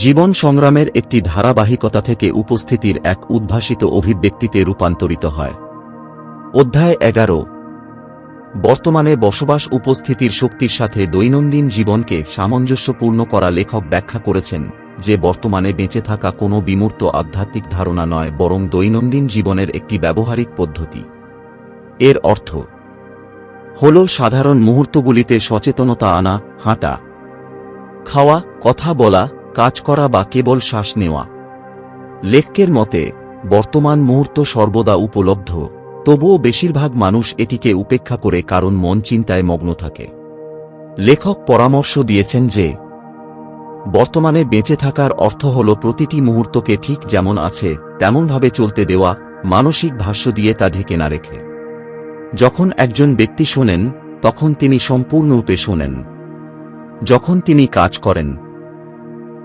জীবন সংগ্রামের একটি ধারাবাহিকতা থেকে উপস্থিতির এক উদ্ভাসিত অভিব্যক্তিতে রূপান্তরিত হয়। অধ্যায় 11 বর্তমানে বসবাস উপস্থিতির শক্তির সাথে দৈনন্দিন জীবনকে সামঞ্জস্যপূর্ণ করা। লেখক ব্যাখ্যা করেছেন যে বর্তমানে বেঁচে থাকা কোনো বিমূর্ত আধ্যাত্মিক ধারণা নয় বরং দৈনন্দিন জীবনের একটি ব্যবহারিক পদ্ধতি। এর অর্থ হল সাধারণ মুহূর্তগুলিতে সচেতনতা আনা, হাঁটা, খাওয়া, কথা বলা, কাজ করা বা কেবল শ্বাস নেওয়া। লেখকের মতে বর্তমান মুহূর্ত সর্বদা উপলব্ধ, তবুও বেশিরভাগ মানুষ এটিকে উপেক্ষা করে কারণ মন চিন্তায় মগ্ন থাকে। লেখক পরামর্শ দিয়েছেন যে বর্তমানে বেঁচে থাকার অর্থ হল প্রতিটি মুহূর্তকে ঠিক যেমন আছে তেমনভাবে চলতে দেওয়া, মানসিক ভাষ্য দিয়ে তা ঢেকে না রেখে। যখন একজন ব্যক্তি শোনেন তখন তিনি সম্পূর্ণরূপে শোনেন। যখন তিনি কাজ করেন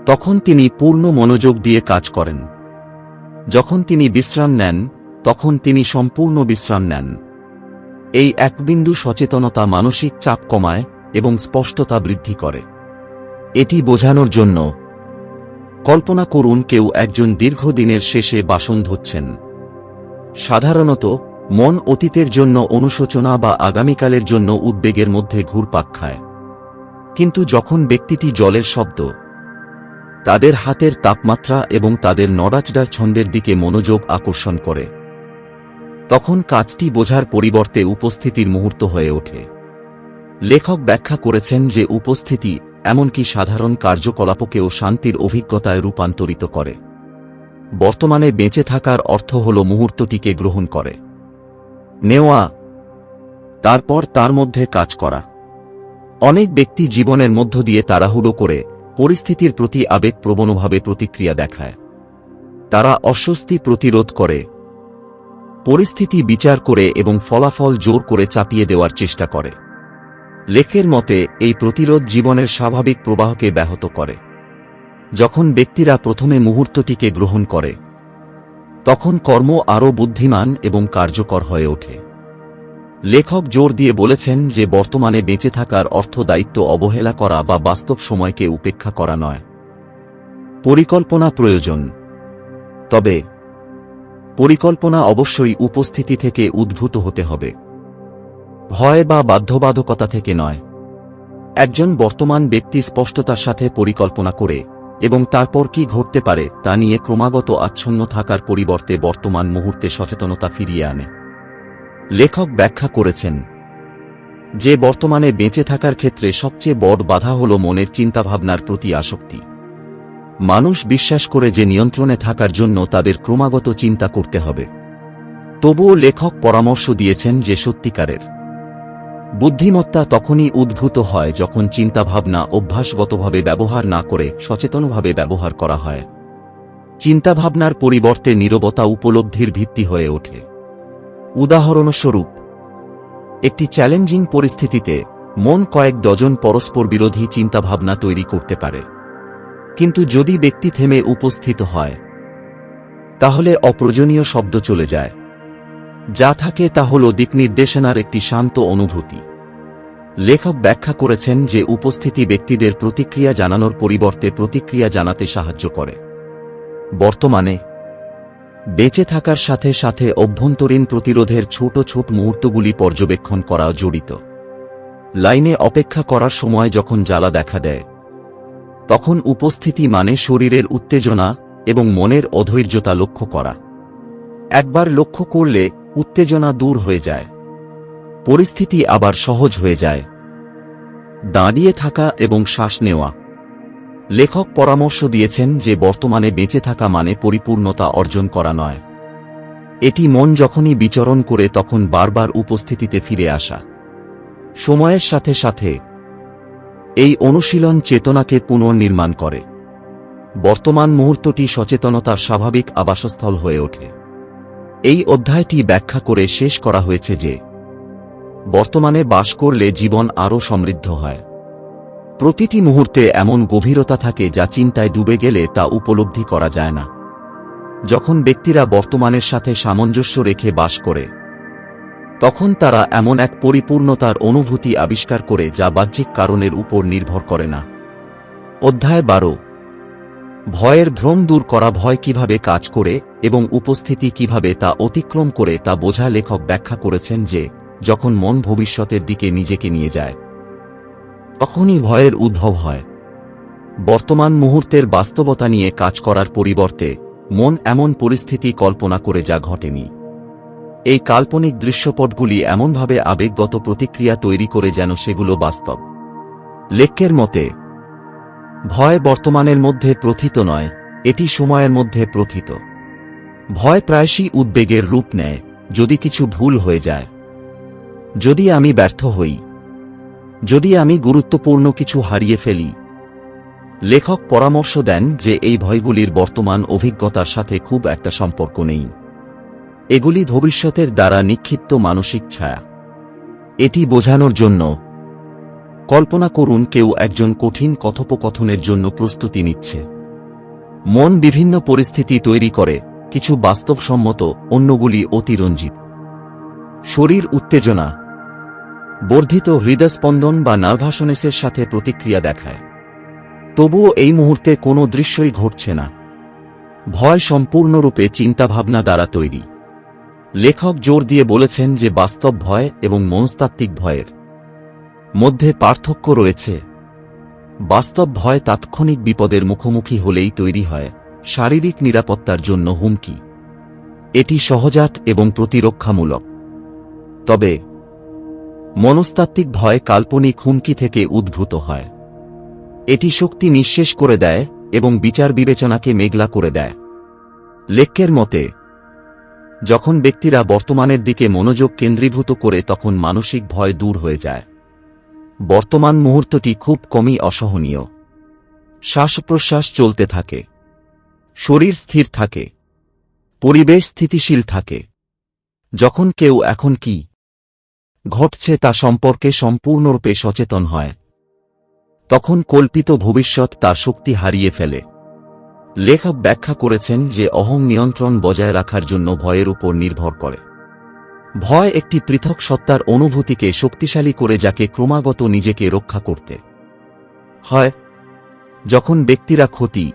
তখন তিনি পূর্ণ মনোযোগ দিয়ে কাজ করেন। যখন তিনি বিশ্রাম নেন তখন তিনি সম্পূর্ণ বিশ্রাম নেন। এই একবিন্দু সচেতনতা মানসিক চাপ কমায় এবং স্পষ্টতা বৃদ্ধি করে। এটি বোঝানোর জন্য কল্পনা করুন কেউ একজন দীর্ঘদিনের শেষে বাসন ধুচ্ছেন। সাধারণত মন অতীতের জন্য অনুশোচনা বা আগামীকালের জন্য উদ্বেগের মধ্যে ঘুরপাক খায়। কিন্তু যখন ব্যক্তিটি জলের শব্দ, তাদের হাতের তাপমাত্রা এবং তাদের নড়াচড়ার ছন্দের দিকে মনোযোগ আকর্ষণ করে, তখন কাজটি বোঝার পরিবর্তে উপস্থিতির মুহূর্ত হয়ে ওঠে। লেখক ব্যাখ্যা করেছেন যে উপস্থিতি এমনকি সাধারণ কার্যকলাপকেও শান্তির অভিজ্ঞতায় রূপান্তরিত করে। বর্তমানে বেঁচে থাকার অর্থ হল মুহূর্তটিকে গ্রহণ করে নেওয়া, তারপর তার মধ্যে কাজ করা। অনেক ব্যক্তি জীবনের মধ্য দিয়ে তাড়াহুড়ো করে পরিস্থিতির প্রতি আবেগপ্রবণভাবে প্রতিক্রিয়া দেখায়। তারা অস্বস্তি প্রতিরোধ করে, পরিস্থিতি বিচার করে এবং ফলাফল জোর করে চাপিয়ে দেওয়ার চেষ্টা করে। লেখের মতে এই প্রতিরোধ জীবনের স্বাভাবিক প্রবাহকে ব্যাহত করে। যখন ব্যক্তিরা প্রথমে মুহূর্তটিকে গ্রহণ করে তখন কর্ম আরও বুদ্ধিমান এবং কার্যকর হয়ে ওঠে। লেখক জোর দিয়ে বলেছেন যে বর্তমানে বেঁচে থাকার অর্থ দায়িত্ব অবহেলা করা বা বাস্তব সময়কে উপেক্ষা করা নয়। পরিকল্পনা প্রয়োজন, তবে পরিকল্পনা অবশ্যই উপস্থিতি থেকে উদ্ভূত হতে হবে, ভয় বা বাধ্যবাধকতা থেকে নয়। একজন বর্তমান ব্যক্তি স্পষ্টতার সাথে পরিকল্পনা করে এবং তারপর কি ঘটতে পারে তা নিয়ে ক্রমাগত আচ্ছন্ন থাকার পরিবর্তে বর্তমান মুহূর্তে সচেতনতা ফিরিয়ে আনে। লেখক ব্যাখ্যা করেছেন যে বর্তমানে বেঁচে থাকার ক্ষেত্রে সবচেয়ে বড় বাধা হল মনের চিন্তাভাবনার প্রতি আসক্তি। মানুষ বিশ্বাস করে যে নিয়ন্ত্রণে থাকার জন্য তাদের ক্রমাগত চিন্তা করতে হবে। তবুও লেখক পরামর্শ দিয়েছেন যে সত্যিকারের বুদ্ধিমত্তা তখনই উদ্ভূত হয় যখন চিন্তাভাবনা অভ্যাসগতভাবে ব্যবহার না করে সচেতনভাবে ব্যবহার করা হয়। চিন্তাভাবনার পরিবর্তে নীরবতা উপলব্ধির ভিত্তি হয়ে ওঠে। উদাহরণস্বরূপ, একটি চ্যালেঞ্জিং পরিস্থিতিতে মন কয়েক ডজন পরস্পর বিরোধী চিন্তাভাবনা তৈরি করতে পারে, কিন্তু যদি ব্যক্তি থেমে উপস্থিত হয় তাহলে অপ্রয়োজনীয় শব্দ চলে যায়। যা থাকে তা হল দিকনির্দেশনার একটি শান্ত অনুভূতি। লেখক ব্যাখ্যা করেছেন যে উপস্থিতি ব্যক্তিদের প্রতিক্রিয়া জানানোর পরিবর্তে প্রতিক্রিয়া জানাতে সাহায্য করে। বর্তমানে বেঁচে থাকার সাথে সাথে অভ্যন্তরীণ প্রতিরোধের ছোট ছোট মুহূর্তগুলি পর্যবেক্ষণ করা জড়িত। লাইনে অপেক্ষা করার সময় যখন জ্বালা দেখা দেয় তখন উপস্থিতি মানে শরীরের উত্তেজনা এবং মনের অধৈর্যতা লক্ষ্য করা। একবার লক্ষ্য করলে উত্তেজনা দূর হয়ে যায়, পরিস্থিতি আবার সহজ হয়ে যায়। দাঁড়িয়ে থাকা এবং শ্বাস নেওয়া। লেখক পরামর্শ দিয়েছেন যে বর্তমানে বেঁচে থাকা মানে পরিপূর্ণতা অর্জন করা নয়। এটি মন যখনই বিচরণ করে তখন বারবার উপস্থিতিতে ফিরে আসা। সময়ের সাথে সাথে এই অনুশীলন চেতনাকে পুনর্নির্মাণ করে। বর্তমান মুহূর্তটি সচেতনতার স্বাভাবিক আবাসস্থল হয়ে ওঠে। এই অধ্যায়টি ব্যাখ্যা করে শেষ করা হয়েছে যে বর্তমানে বাস করলে জীবন আরও সমৃদ্ধ হয়। প্রতিটি মুহূর্তে এমন গভীরতা থাকে যা চিন্তায় ডুবে গেলে তা উপলব্ধি করা যায় না। যখন ব্যক্তিরা বর্তমানের সাথে সামঞ্জস্য রেখে বাস করে তখন তারা এমন এক পরিপূর্ণতার অনুভূতি আবিষ্কার করে যা বাহ্যিক কারণের উপর নির্ভর করে না। অধ্যায় 12, ভয়ের ভ্রম দূর করা। ভয় কিভাবে কাজ করে এবং উপস্থিতি কিভাবে তা অতিক্রম করে তা বোঝা। লেখক ব্যাখ্যা করেছেন যে যখন মন ভবিষ্যতের দিকে নিজেকে নিয়ে যায় তখনই ভয়ের উদ্ভব হয়। বর্তমান মুহূর্তের বাস্তবতা নিয়ে কাজ করার পরিবর্তে মন এমন পরিস্থিতি কল্পনা করে যা ঘটেনি। এই কাল্পনিক দৃশ্যপটগুলি এমনভাবে আবেগগত প্রতিক্রিয়া তৈরি করে যেন সেগুলো বাস্তব। লেখকের মতে ভয় বর্তমানের মধ্যে প্রথিত নয়, এটি সময়ের মধ্যে প্রথিত। ভয় প্রায়শই উদ্বেগের রূপ নেয়। যদি কিছু ভুল হয়ে যায়, যদি আমি ব্যর্থ হই, যদি আমি গুরুত্বপূর্ণ কিছু হারিয়ে ফেলি। লেখক পরামর্শ দেন যে এই ভয়গুলির বর্তমান অভিজ্ঞতার সাথে খুব একটা সম্পর্ক নেই। এগুলি ভবিষ্যতের দ্বারা নিক্ষিপ্ত মানসিক ছায়া। এটি বোঝানোর জন্য কল্পনা করুন কেউ একজন কঠিন কথোপকথনের জন্য প্রস্তুতি নিচ্ছে। মন বিভিন্ন পরিস্থিতি তৈরি করে, কিছু বাস্তবসম্মত, অন্যগুলি অতিরঞ্জিত। শরীর উত্তেজনা, বর্ধিত হৃদস্পন্দন বা নার্ভাসনেসের সাথে প্রতিক্রিয়া দেখায়। তবুও এই মুহূর্তে কোনো দৃশ্যই ঘটছে না। ভয় সম্পূর্ণরূপে চিন্তাভাবনা দ্বারা তৈরি। লেখক জোর দিয়ে বলেছেন যে বাস্তব ভয় এবং মনস্তাত্ত্বিক ভয়ের মধ্যে পার্থক্য রয়েছে। বাস্তব ভয় তাৎক্ষণিক বিপদের মুখোমুখি হলেই তৈরি হয়, শারীরিক নিরাপত্তার জন্য হুমকি। এটি সহজাত এবং প্রতিরক্ষামূলক। তবে মনস্তাত্ত্বিক ভয় কাল্পনিক হুমকি থেকে উদ্ভূত হয়। এটি শক্তি নিঃশেষ করে দেয় এবং বিচার বিবেচনাকে মেঘলা করে দেয়। লেখকের মতে, যখন ব্যক্তিরা বর্তমানের দিকে মনোযোগ কেন্দ্রীভূত করে তখন মানসিক ভয় দূর হয়ে যায়। বর্তমান মুহূর্তটি খুব কমই অসহনীয়। শ্বাস-প্রশ্বাস চলতে থাকে, শরীর স্থির থাকে, পরিবেশ স্থিতিশীল থাকে। যখন কেউ এখন কি ঘটছে তা সম্পর্কে সম্পূর্ণরূপে সচেতন হয়, তখন কল্পিত ভবিষ্যৎ তার শক্তি হারিয়ে ফেলে। লেখক ব্যাখ্যা করেছেন যে অহং নিয়ন্ত্রণ বজায় রাখার জন্য ভয়ের উপর নির্ভর করে। ভয় একটি পৃথক সত্তার অনুভূতিকে শক্তিশালী করে, যাকে ক্রমাগত নিজেকে রক্ষা করতে হয়। যখন ব্যক্তিরা ক্ষতি,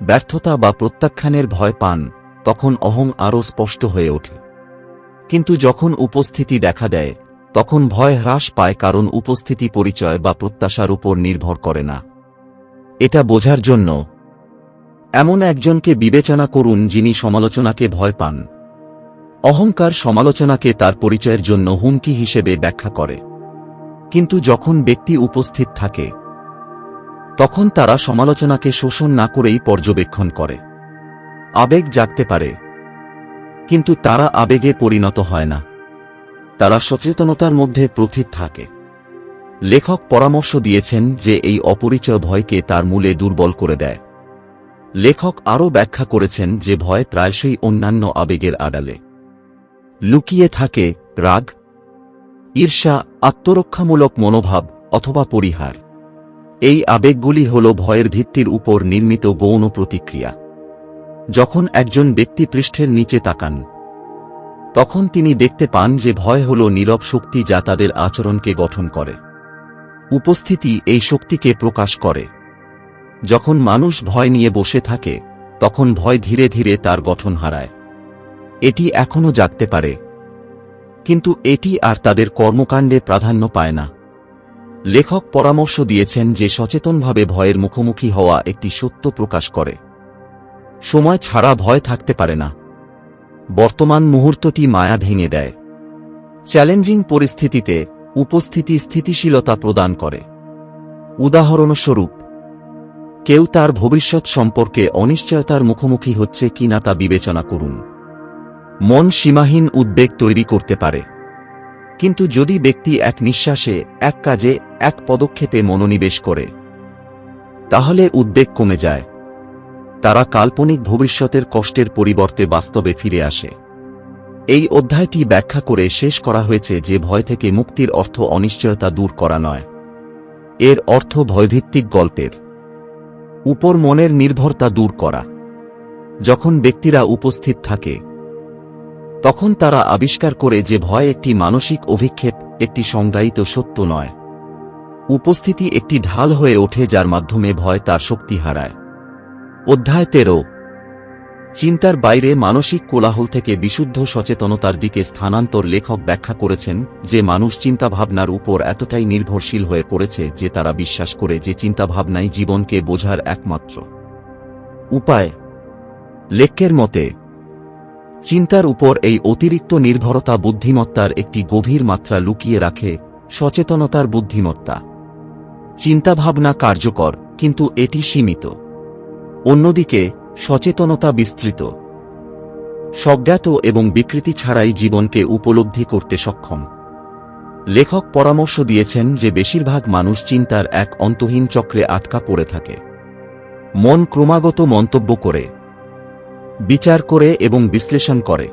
ব্যর্থতা বা প্রত্যাখ্যানের ভয় পান, তখন অহং আরও স্পষ্ট হয়ে ওঠে। কিন্তু যখন উপস্থিতি দেখা দেয়, তখন ভয় হ্রাস পায়, কারণ উপস্থিতি পরিচয় বা প্রত্যাশার উপর নির্ভর করে না। এটা বোঝার জন্য এমন একজনকে বিবেচনা করুন যিনি সমালোচনাকে ভয় পান। অহংকার সমালোচনাকে তার পরিচয়ের জন্য হুমকি হিসেবে ব্যাখ্যা করে, কিন্তু যখন ব্যক্তি উপস্থিত থাকে তখন তারা সমালোচনাকে শোষণ না করেই পর্যবেক্ষণ করে। আবেগ জাগতে পারে, কিন্তু তারা আবেগে পরিণত হয় না, তারা সচেতনতার মধ্যে প্রথিত থাকে। লেখক পরামর্শ দিয়েছেন যে এই অপরিচয় ভয়কে তার মূলে দুর্বল করে দেয়। লেখক আরও ব্যাখ্যা করেছেন যে ভয় প্রায়শই অন্যান্য আবেগের আড়ালে লুকিয়ে থাকে, রাগ, ঈর্ষা, আত্মরক্ষামূলক মনোভাব অথবা পরিহার। এই আবেগগুলি হল ভয়ের ভিত্তির উপর নির্মিত গৌণ প্রতিক্রিয়া। যখন একজন ব্যক্তি পৃষ্ঠের নিচে তাকান, তখন তিনি দেখতে পান যে ভয় হল নীরব শক্তি যা তাদের আচরণকে গঠন করে। উপস্থিতি এই শক্তিকে প্রকাশ করে। যখন মানুষ ভয় নিয়ে বসে থাকে, তখন ভয় ধীরে ধীরে তার গঠন হারায়। এটি এখনও জাগতে পারে, কিন্তু এটি আর তাদের কর্মকাণ্ডে প্রাধান্য পায় না। লেখক পরামর্শ দিয়েছেন যে সচেতনভাবে ভয়ের মুখোমুখি হওয়া একটি সত্য প্রকাশ করে। সময় ছাড়া ভয় থাকতে পারে না। বর্তমান মুহূর্তটি মায়া ভেঙে দেয়। চ্যালেঞ্জিং পরিস্থিতিতে উপস্থিতি স্থিতিশীলতা প্রদান করে। উদাহরণস্বরূপ, কেউ তার ভবিষ্যৎ সম্পর্কে অনিশ্চয়তার মুখোমুখি হচ্ছে কিনা তা বিবেচনা করুন। মন সীমাহীন উদ্বেগ তৈরি করতে পারে, কিন্তু যদি ব্যক্তি এক নিঃশ্বাসে, এক কাজে, এক পদক্ষেপে মনোনিবেশ করে, তাহলে উদ্বেগ কমে যায়। তারা কাল্পনিক ভবিষ্যতের কষ্টের পরিবর্তে বাস্তবে ফিরে আসে। এই অধ্যায়টি ব্যাখ্যা করে শেষ করা হয়েছে যে ভয় থেকে মুক্তির অর্থ অনিশ্চয়তা দূর করা নয়। এর অর্থ ভয়ভিত্তিক গল্পের উপর মনের নির্ভরতা দূর করা। যখন ব্যক্তিরা উপস্থিত থাকে, তখন তারা আবিষ্কার করে যে ভয় একটি মানসিক অভিক্ষেপ, একটি সংজ্ঞায়িত সত্য নয়। উপস্থিতি একটি ঢাল হয়ে ওঠে যার মাধ্যমে ভয় তার শক্তি হারায়। অধ্যায় 13, চিন্তার বাইরে মানসিক কোলাহল থেকে বিশুদ্ধ সচেতনতার দিকে স্থানান্তর। লেখক ব্যাখ্যা করেছেন যে মানুষ চিন্তাভাবনার উপর এতটাই নির্ভরশীল হয়ে পড়েছে যে তারা বিশ্বাস করে যে চিন্তাভাবনাই জীবনকে বোঝার একমাত্র উপায়। লেখকের মতে, চিন্তার উপর এই অতিরিক্ত নির্ভরতা বুদ্ধিমত্তার একটি গভীর মাত্রা লুকিয়ে রাখে, সচেতনতার বুদ্ধিমত্তা। চিন্তাভাবনা কার্যকর, কিন্তু এটি সীমিত। অন্যদিকে সচেতনতা বিস্তৃত, স্বজ্ঞাত এবং বিকৃতি ছাড়াই জীবনকে উপলব্ধি করতে সক্ষম। লেখক পরামর্শ দিয়েছেন যে বেশিরভাগ মানুষ চিন্তার এক অন্তহীন চক্রে আটকা পড়ে থাকে। মন ক্রমাগত মন্তব্য করে, বিচার করে এবং বিশ্লেষণ করে।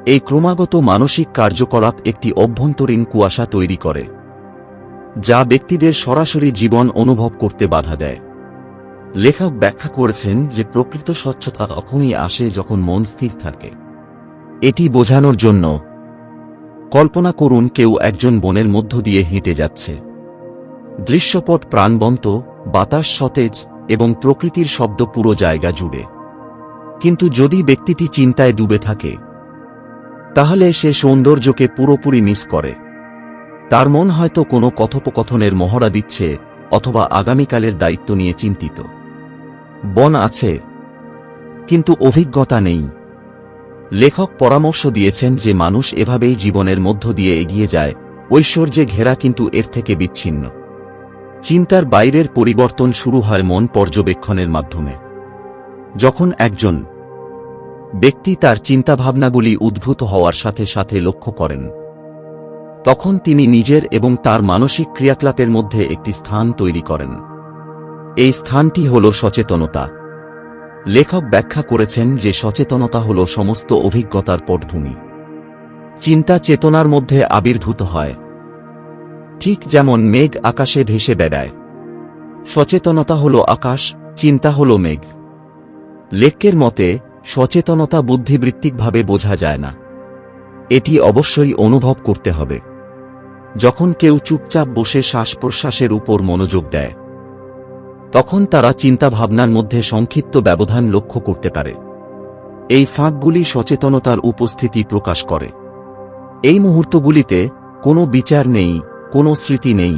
এই ক্রমাগত মানসিক কার্যকলাপ একটি অভ্যন্তরীণ কুয়াশা তৈরি করে, যা ব্যক্তিদের সরাসরি জীবন অনুভব করতে বাধা দেয়। লেখক ব্যাখ্যা করেছেন যে প্রকৃত স্বচ্ছতা তখনই আসে যখন মন স্থির থাকে। এটি বোঝানোর জন্য কল্পনা করুন কেউ একজন বনের মধ্য দিয়ে হেঁটে যাচ্ছে। দৃশ্যপট প্রাণবন্ত, বাতাস সতেজ এবং প্রকৃতির শব্দ পুরো জায়গা জুড়ে। কিন্তু যদি ব্যক্তিটি চিন্তায় ডুবে থাকে, তাহলে সে সৌন্দর্যকে পুরোপুরি মিস করে। তার মন হয়তো কোনো কথোপকথনের মহড়া দিচ্ছে অথবা আগামীকালের দায়িত্ব নিয়ে চিন্তিত। বন আছে, কিন্তু অভিজ্ঞতা নেই। লেখক পরামর্শ দিয়েছেন যে মানুষ এভাবেই জীবনের মধ্য দিয়ে এগিয়ে যায়, ঐশ্বর্যে ঘেরা কিন্তু এর থেকে বিচ্ছিন্ন। চিন্তার বাইরের পরিবর্তন শুরু হয় মন পর্যবেক্ষণের মাধ্যমে। যখন একজন ব্যক্তি তার চিন্তাভাবনাগুলি উদ্ভূত হওয়ার সাথে সাথে লক্ষ্য করেন, তখন তিনি নিজের এবং তার মানসিক ক্রিয়াকলাপের মধ্যে একটি স্থান তৈরি করেন। এই স্থানটি হল সচেতনতা। লেখক ব্যাখ্যা করেছেন যে সচেতনতা হল সমস্ত অভিজ্ঞতার পটভূমি। চিন্তা চেতনার মধ্যে আবির্ভূত হয়, ঠিক যেমন মেঘ আকাশে ভেসে বেড়ায়। সচেতনতা হল আকাশ, চিন্তা হল মেঘ। লেখকের মতে সচেতনতা বুদ্ধিবৃত্তিকভাবে বোঝা যায় না, এটি অবশ্যই অনুভব করতে হবে। যখন কেউ চুপচাপ বসে শ্বাস প্রশ্বাসের উপর মনোযোগ দেয়, তখন তারা চিন্তাভাবনার মধ্যে সংক্ষিপ্ত ব্যবধান লক্ষ্য করতে পারে। এই ফাঁকগুলি সচেতনতার উপস্থিতি প্রকাশ করে। এই মুহূর্তগুলিতে কোনো বিচার নেই, কোনো স্মৃতি নেই,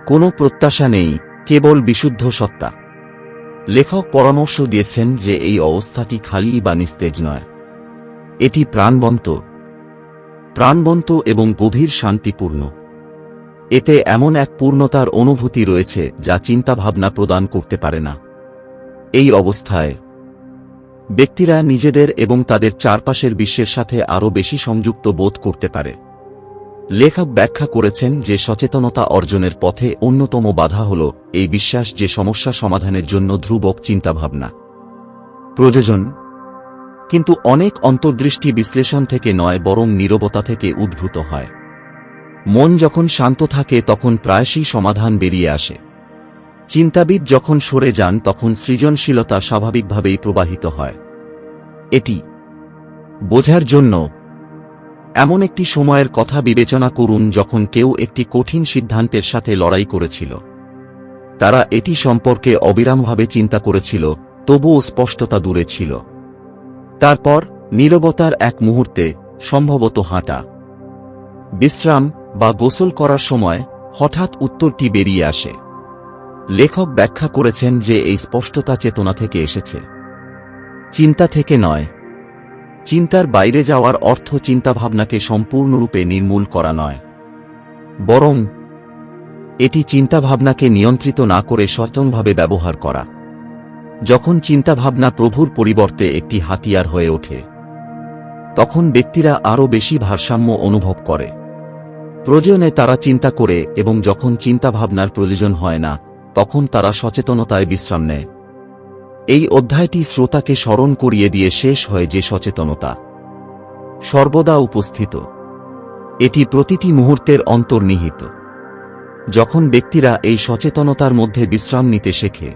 কোনো প্রত্যাশা নেই, কেবল বিশুদ্ধ সত্তা। লেখক পরামর্শ দিয়েছেন যে এই অবস্থাটি খালি বা নিস্তেজ নয়, এটি প্রাণবন্ত এবং গভীর শান্তিপূর্ণ। এতে এমন এক পূর্ণতার অনুভূতি রয়েছে যা চিন্তাভাবনা প্রদান করতে পারে না। এই অবস্থায় ব্যক্তিরা নিজেদের এবং তাদের চারপাশের বিশ্বের সাথে আরও বেশি সংযুক্ত বোধ করতে পারে। লেখক ব্যাখ্যা করেছেন যে সচেতনতা অর্জনের পথে অন্যতম বাধা হল এই বিশ্বাস যে সমস্যা সমাধানের জন্য ধ্রুবক চিন্তাভাবনা প্রয়োজন। কিন্তু অনেক অন্তর্দৃষ্টি বিশ্লেষণ থেকে নয়, বরং নীরবতা থেকে উদ্ভূত হয়। মন যখন শান্ত থাকে তখন প্রায়শই সমাধান বেরিয়ে আসে। চিন্তাবিদ যখন সরে যান তখন সৃজনশীলতা স্বাভাবিকভাবেই প্রবাহিত হয়। এটি বোঝার জন্য এমন একটি সময়ের কথা বিবেচনা করুন যখন কেউ একটি কঠিন সিদ্ধান্তের সাথে লড়াই করেছিল। তারা এটি সম্পর্কে অবিরামভাবে চিন্তা করেছিল, তবুও স্পষ্টতা দূরে ছিল। তারপর নীরবতার এক মুহূর্তে, সম্ভবত হাঁটা, বিশ্রাম বা গোসল করার সময়, হঠাৎ উত্তরটি বেরিয়ে আসে। লেখক ব্যাখ্যা করেছেন যে এই স্পষ্টতা চেতনা থেকে এসেছে, চিন্তা থেকে নয়। চিন্তার বাইরে যাওয়ার অর্থ চিন্তাভাবনাকে সম্পূর্ণরূপে নির্মূল করা নয়, বরং এটি চিন্তাভাবনাকে নিয়ন্ত্রিত না করে সচেতনভাবে ব্যবহার করা। যখন চিন্তাভাবনা প্রভুর পরিবর্তে একটি হাতিয়ার হয়ে ওঠে, তখন ব্যক্তিরা আরও বেশি ভারসাম্য অনুভব করে। প্রয়োজনে তারা চিন্তা করে, এবং যখন চিন্তাভাবনার প্রয়োজন হয় না, তখন তারা সচেতনতায় বিশ্রাম নেয়। এই অধ্যায়টি শ্রোতাকে স্মরণ করিয়ে দিয়ে শেষ হয় যে সচেতনতা সর্বদা উপস্থিত, এটি প্রতিটি মুহূর্তের অন্তর্নিহিত। যখন ব্যক্তিরা এই সচেতনতার মধ্যে বিশ্রাম নিতে শেখে,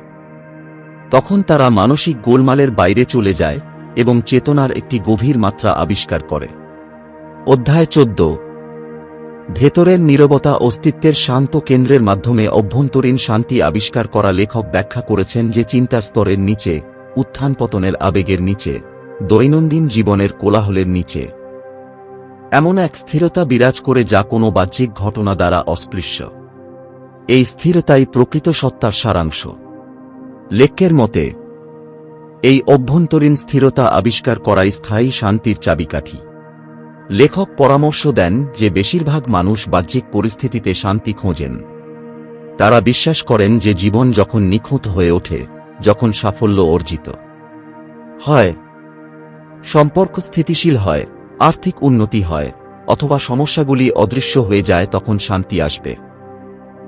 তখন তারা মানসিক গোলমালের বাইরে চলে যায় এবং চেতনার একটি গভীর মাত্রা আবিষ্কার করে। অধ্যায় 14, ভেতরের নীরবতা অস্তিত্বের শান্ত কেন্দ্রের মাধ্যমে অভ্যন্তরীণ শান্তি আবিষ্কার করা। লেখক ব্যাখ্যা করেছেন যে চিন্তার স্তরের নিচে, উত্থান পতনের আবেগের নিচে, দৈনন্দিন জীবনের কোলাহলের নিচে এমন এক স্থিরতা বিরাজ করে যা কোনো বাহ্যিক ঘটনা দ্বারা অস্পৃশ্য। এই স্থিরতাই প্রকৃত সত্তার সারাংশ। লেখকের মতে এই অভ্যন্তরীণ স্থিরতা আবিষ্কার করাই স্থায়ী শান্তির চাবিকাঠি। লেখক পরামর্শ দেন যে বেশিরভাগ মানুষ বাহ্যিক পরিস্থিতিতে শান্তি খোঁজেন। তারা বিশ্বাস করেন যে জীবন যখন নিখুঁত হয়ে ওঠে, যখন সাফল্য অর্জিত হয়, সম্পর্ক স্থিতিশীল হয়, আর্থিক উন্নতি হয়, অথবা সমস্যাগুলি অদৃশ্য হয়ে যায়, তখন শান্তি আসবে।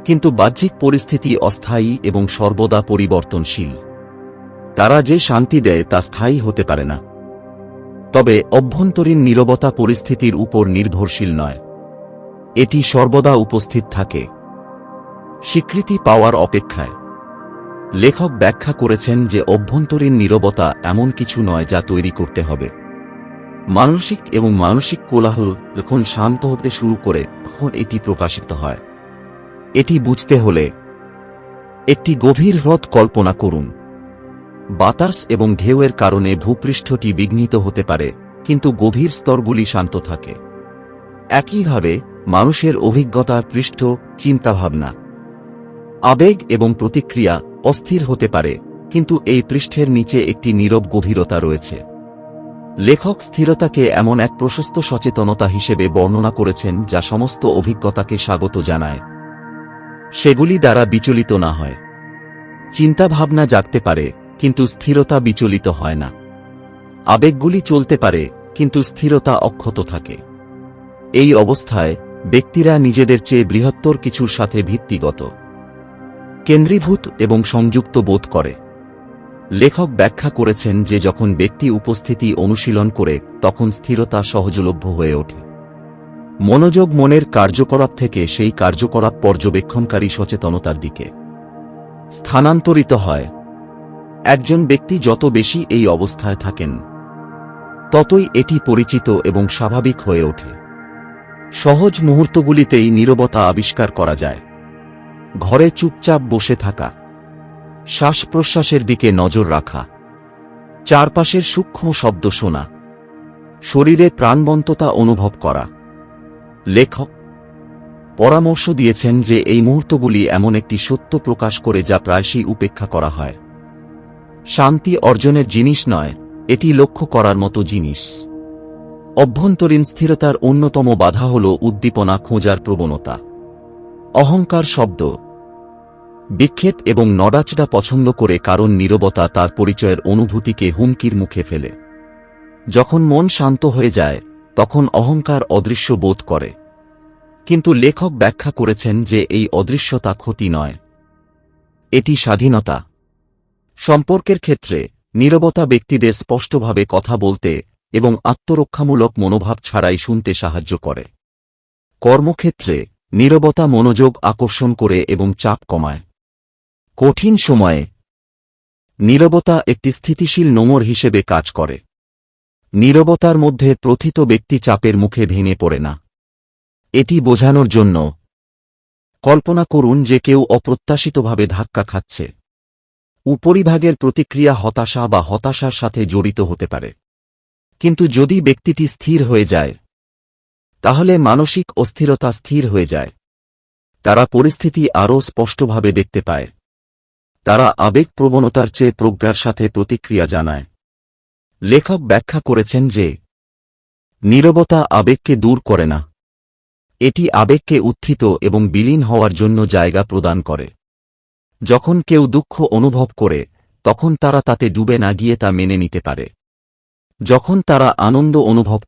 কিন্তু বাহ্যিক পরিস্থিতি অস্থায়ী এবং সর্বদা পরিবর্তনশীল। তারা যে শান্তি দেয় তা স্থায়ী হতে পারে না। তবে অভ্যন্তরীণ নীরবতা পরিস্থিতির উপর নির্ভরশীল নয়। এটি সর্বদা উপস্থিত থাকে, স্বীকৃতি পাওয়ার অপেক্ষায়। লেখক ব্যাখ্যা করেছেন যে অভ্যন্তরীণ নীরবতা এমন কিছু নয় যা তৈরি করতে হবে। মানসিক কোলাহল যখন শান্ত হতে শুরু করে তখন এটি প্রকাশিত হয়। এটি বুঝতে হলে একটি গভীর হ্রদ কল্পনা করুন। বাতাস এবং ঢেউয়ের কারণে ভূপৃষ্ঠটি বিঘ্নিত হতে পারে, কিন্তু গভীর স্তরগুলি শান্ত থাকে। একইভাবে মানুষের অভিজ্ঞতার পৃষ্ঠ, চিন্তাভাবনা, আবেগ এবং প্রতিক্রিয়া অস্থির হতে পারে, কিন্তু এই পৃষ্ঠের নিচে একটি নীরব গভীরতা রয়েছে। লেখক স্থিরতাকে এমন এক প্রশস্ত সচেতনতা হিসেবে বর্ণনা করেছেন যা সমস্ত অভিজ্ঞতাকে স্বাগত জানায়, সেগুলি দ্বারা বিচলিত না হয়। চিন্তাভাবনা জাগতে পারে, কিন্তু স্থিরতা বিচলিত হয় না। আবেগগুলি চলতে পারে, কিন্তু স্থিরতা অক্ষত থাকে। এই অবস্থায় ব্যক্তিরা নিজেদের চেয়ে বৃহত্তর কিছুর সাথে ভিত্তিগত, কেন্দ্রীভূত এবং সংযুক্ত বোধ করে। লেখক ব্যাখ্যা করেছেন যে যখন ব্যক্তি উপস্থিতি অনুশীলন করে তখন স্থিরতা সহজলভ্য হয়ে ওঠে। মনোযোগ মনের কার্যকলাপ থেকে সেই কার্যকলাপ পর্যবেক্ষণকারী সচেতনতার দিকে স্থানান্তরিত হয়। একজন ব্যক্তি যত বেশি এই অবস্থায় থাকেন, ততই এটি পরিচিত এবং স্বাভাবিক হয়ে ওঠে। সহজ মুহূর্তগুলিতেই নীরবতা আবিষ্কার করা যায়। ঘরে চুপচাপ বসে থাকা, শ্বাস প্রশ্বাসের দিকে নজর রাখা, চারপাশের সূক্ষ্ম শব্দ শোনা, শরীরে প্রাণবন্ততা অনুভব করা। লেখক পরামর্শ দিয়েছেন যে এই মুহূর্তগুলি এমন একটি সত্য প্রকাশ করে যা প্রায়শই উপেক্ষা করা হয়। শান্তি অর্জনের জিনিস নয়, এটি লক্ষ্য করার মতো জিনিস। অভ্যন্তরীণ স্থিরতার অন্যতম বাধা হল উদ্দীপনা খোঁজার প্রবণতা। অহংকার শব্দ, বিক্ষেপ এবং নড়াচড়া পছন্দ করে, কারণ নীরবতা তার পরিচয়ের অনুভূতিকে হুমকির মুখে ফেলে। যখন মন শান্ত হয়ে যায় তখন অহংকার অদৃশ্য বোধ করে। কিন্তু লেখক ব্যাখ্যা করেছেন যে এই অদৃশ্যতা ক্ষতি নয়, এটি স্বাধীনতা। সম্পর্কের ক্ষেত্রে নীরবতা ব্যক্তিদের স্পষ্টভাবে কথা বলতে এবং আত্মরক্ষামূলক মনোভাব ছাড়াই শুনতে সাহায্য করে। কর্মক্ষেত্রে নীরবতা মনোযোগ আকর্ষণ করে এবং চাপ কমায়। কঠিন সময়ে নীরবতা একটি স্থিতিশীল নোঙর হিসেবে কাজ করে। নীরবতার মধ্যে প্রথিত ব্যক্তি চাপের মুখে ভেঙে পড়ে না। এটি বোঝানোর জন্য কল্পনা করুন যে কেউ অপ্রত্যাশিতভাবে ধাক্কা খাচ্ছে। উপরিভাগের প্রতিক্রিয়া হতাশা বা হতাশার সাথে জড়িত হতে পারে, কিন্তু যদি ব্যক্তিটি স্থির হয়ে যায় তাহলে মানসিক অস্থিরতা স্থির হয়ে যায়। তারা পরিস্থিতি আরও স্পষ্টভাবে দেখতে পায়। তারা আবেগপ্রবণতার চেয়ে প্রজ্ঞার সাথে প্রতিক্রিয়া জানায়। লেখক ব্যাখ্যা করেছেন যে নীরবতা আবেগকে দূর করে না, এটি আবেগকে উত্থিত এবং বিলীন হওয়ার জন্য জায়গা প্রদান করে। যখন কেউ দুঃখ অনুভব করে তখন তারা তাতে ডুবে না গিয়ে তা মেনে নিতে পারে। যখন তারা আনন্দ অনুভব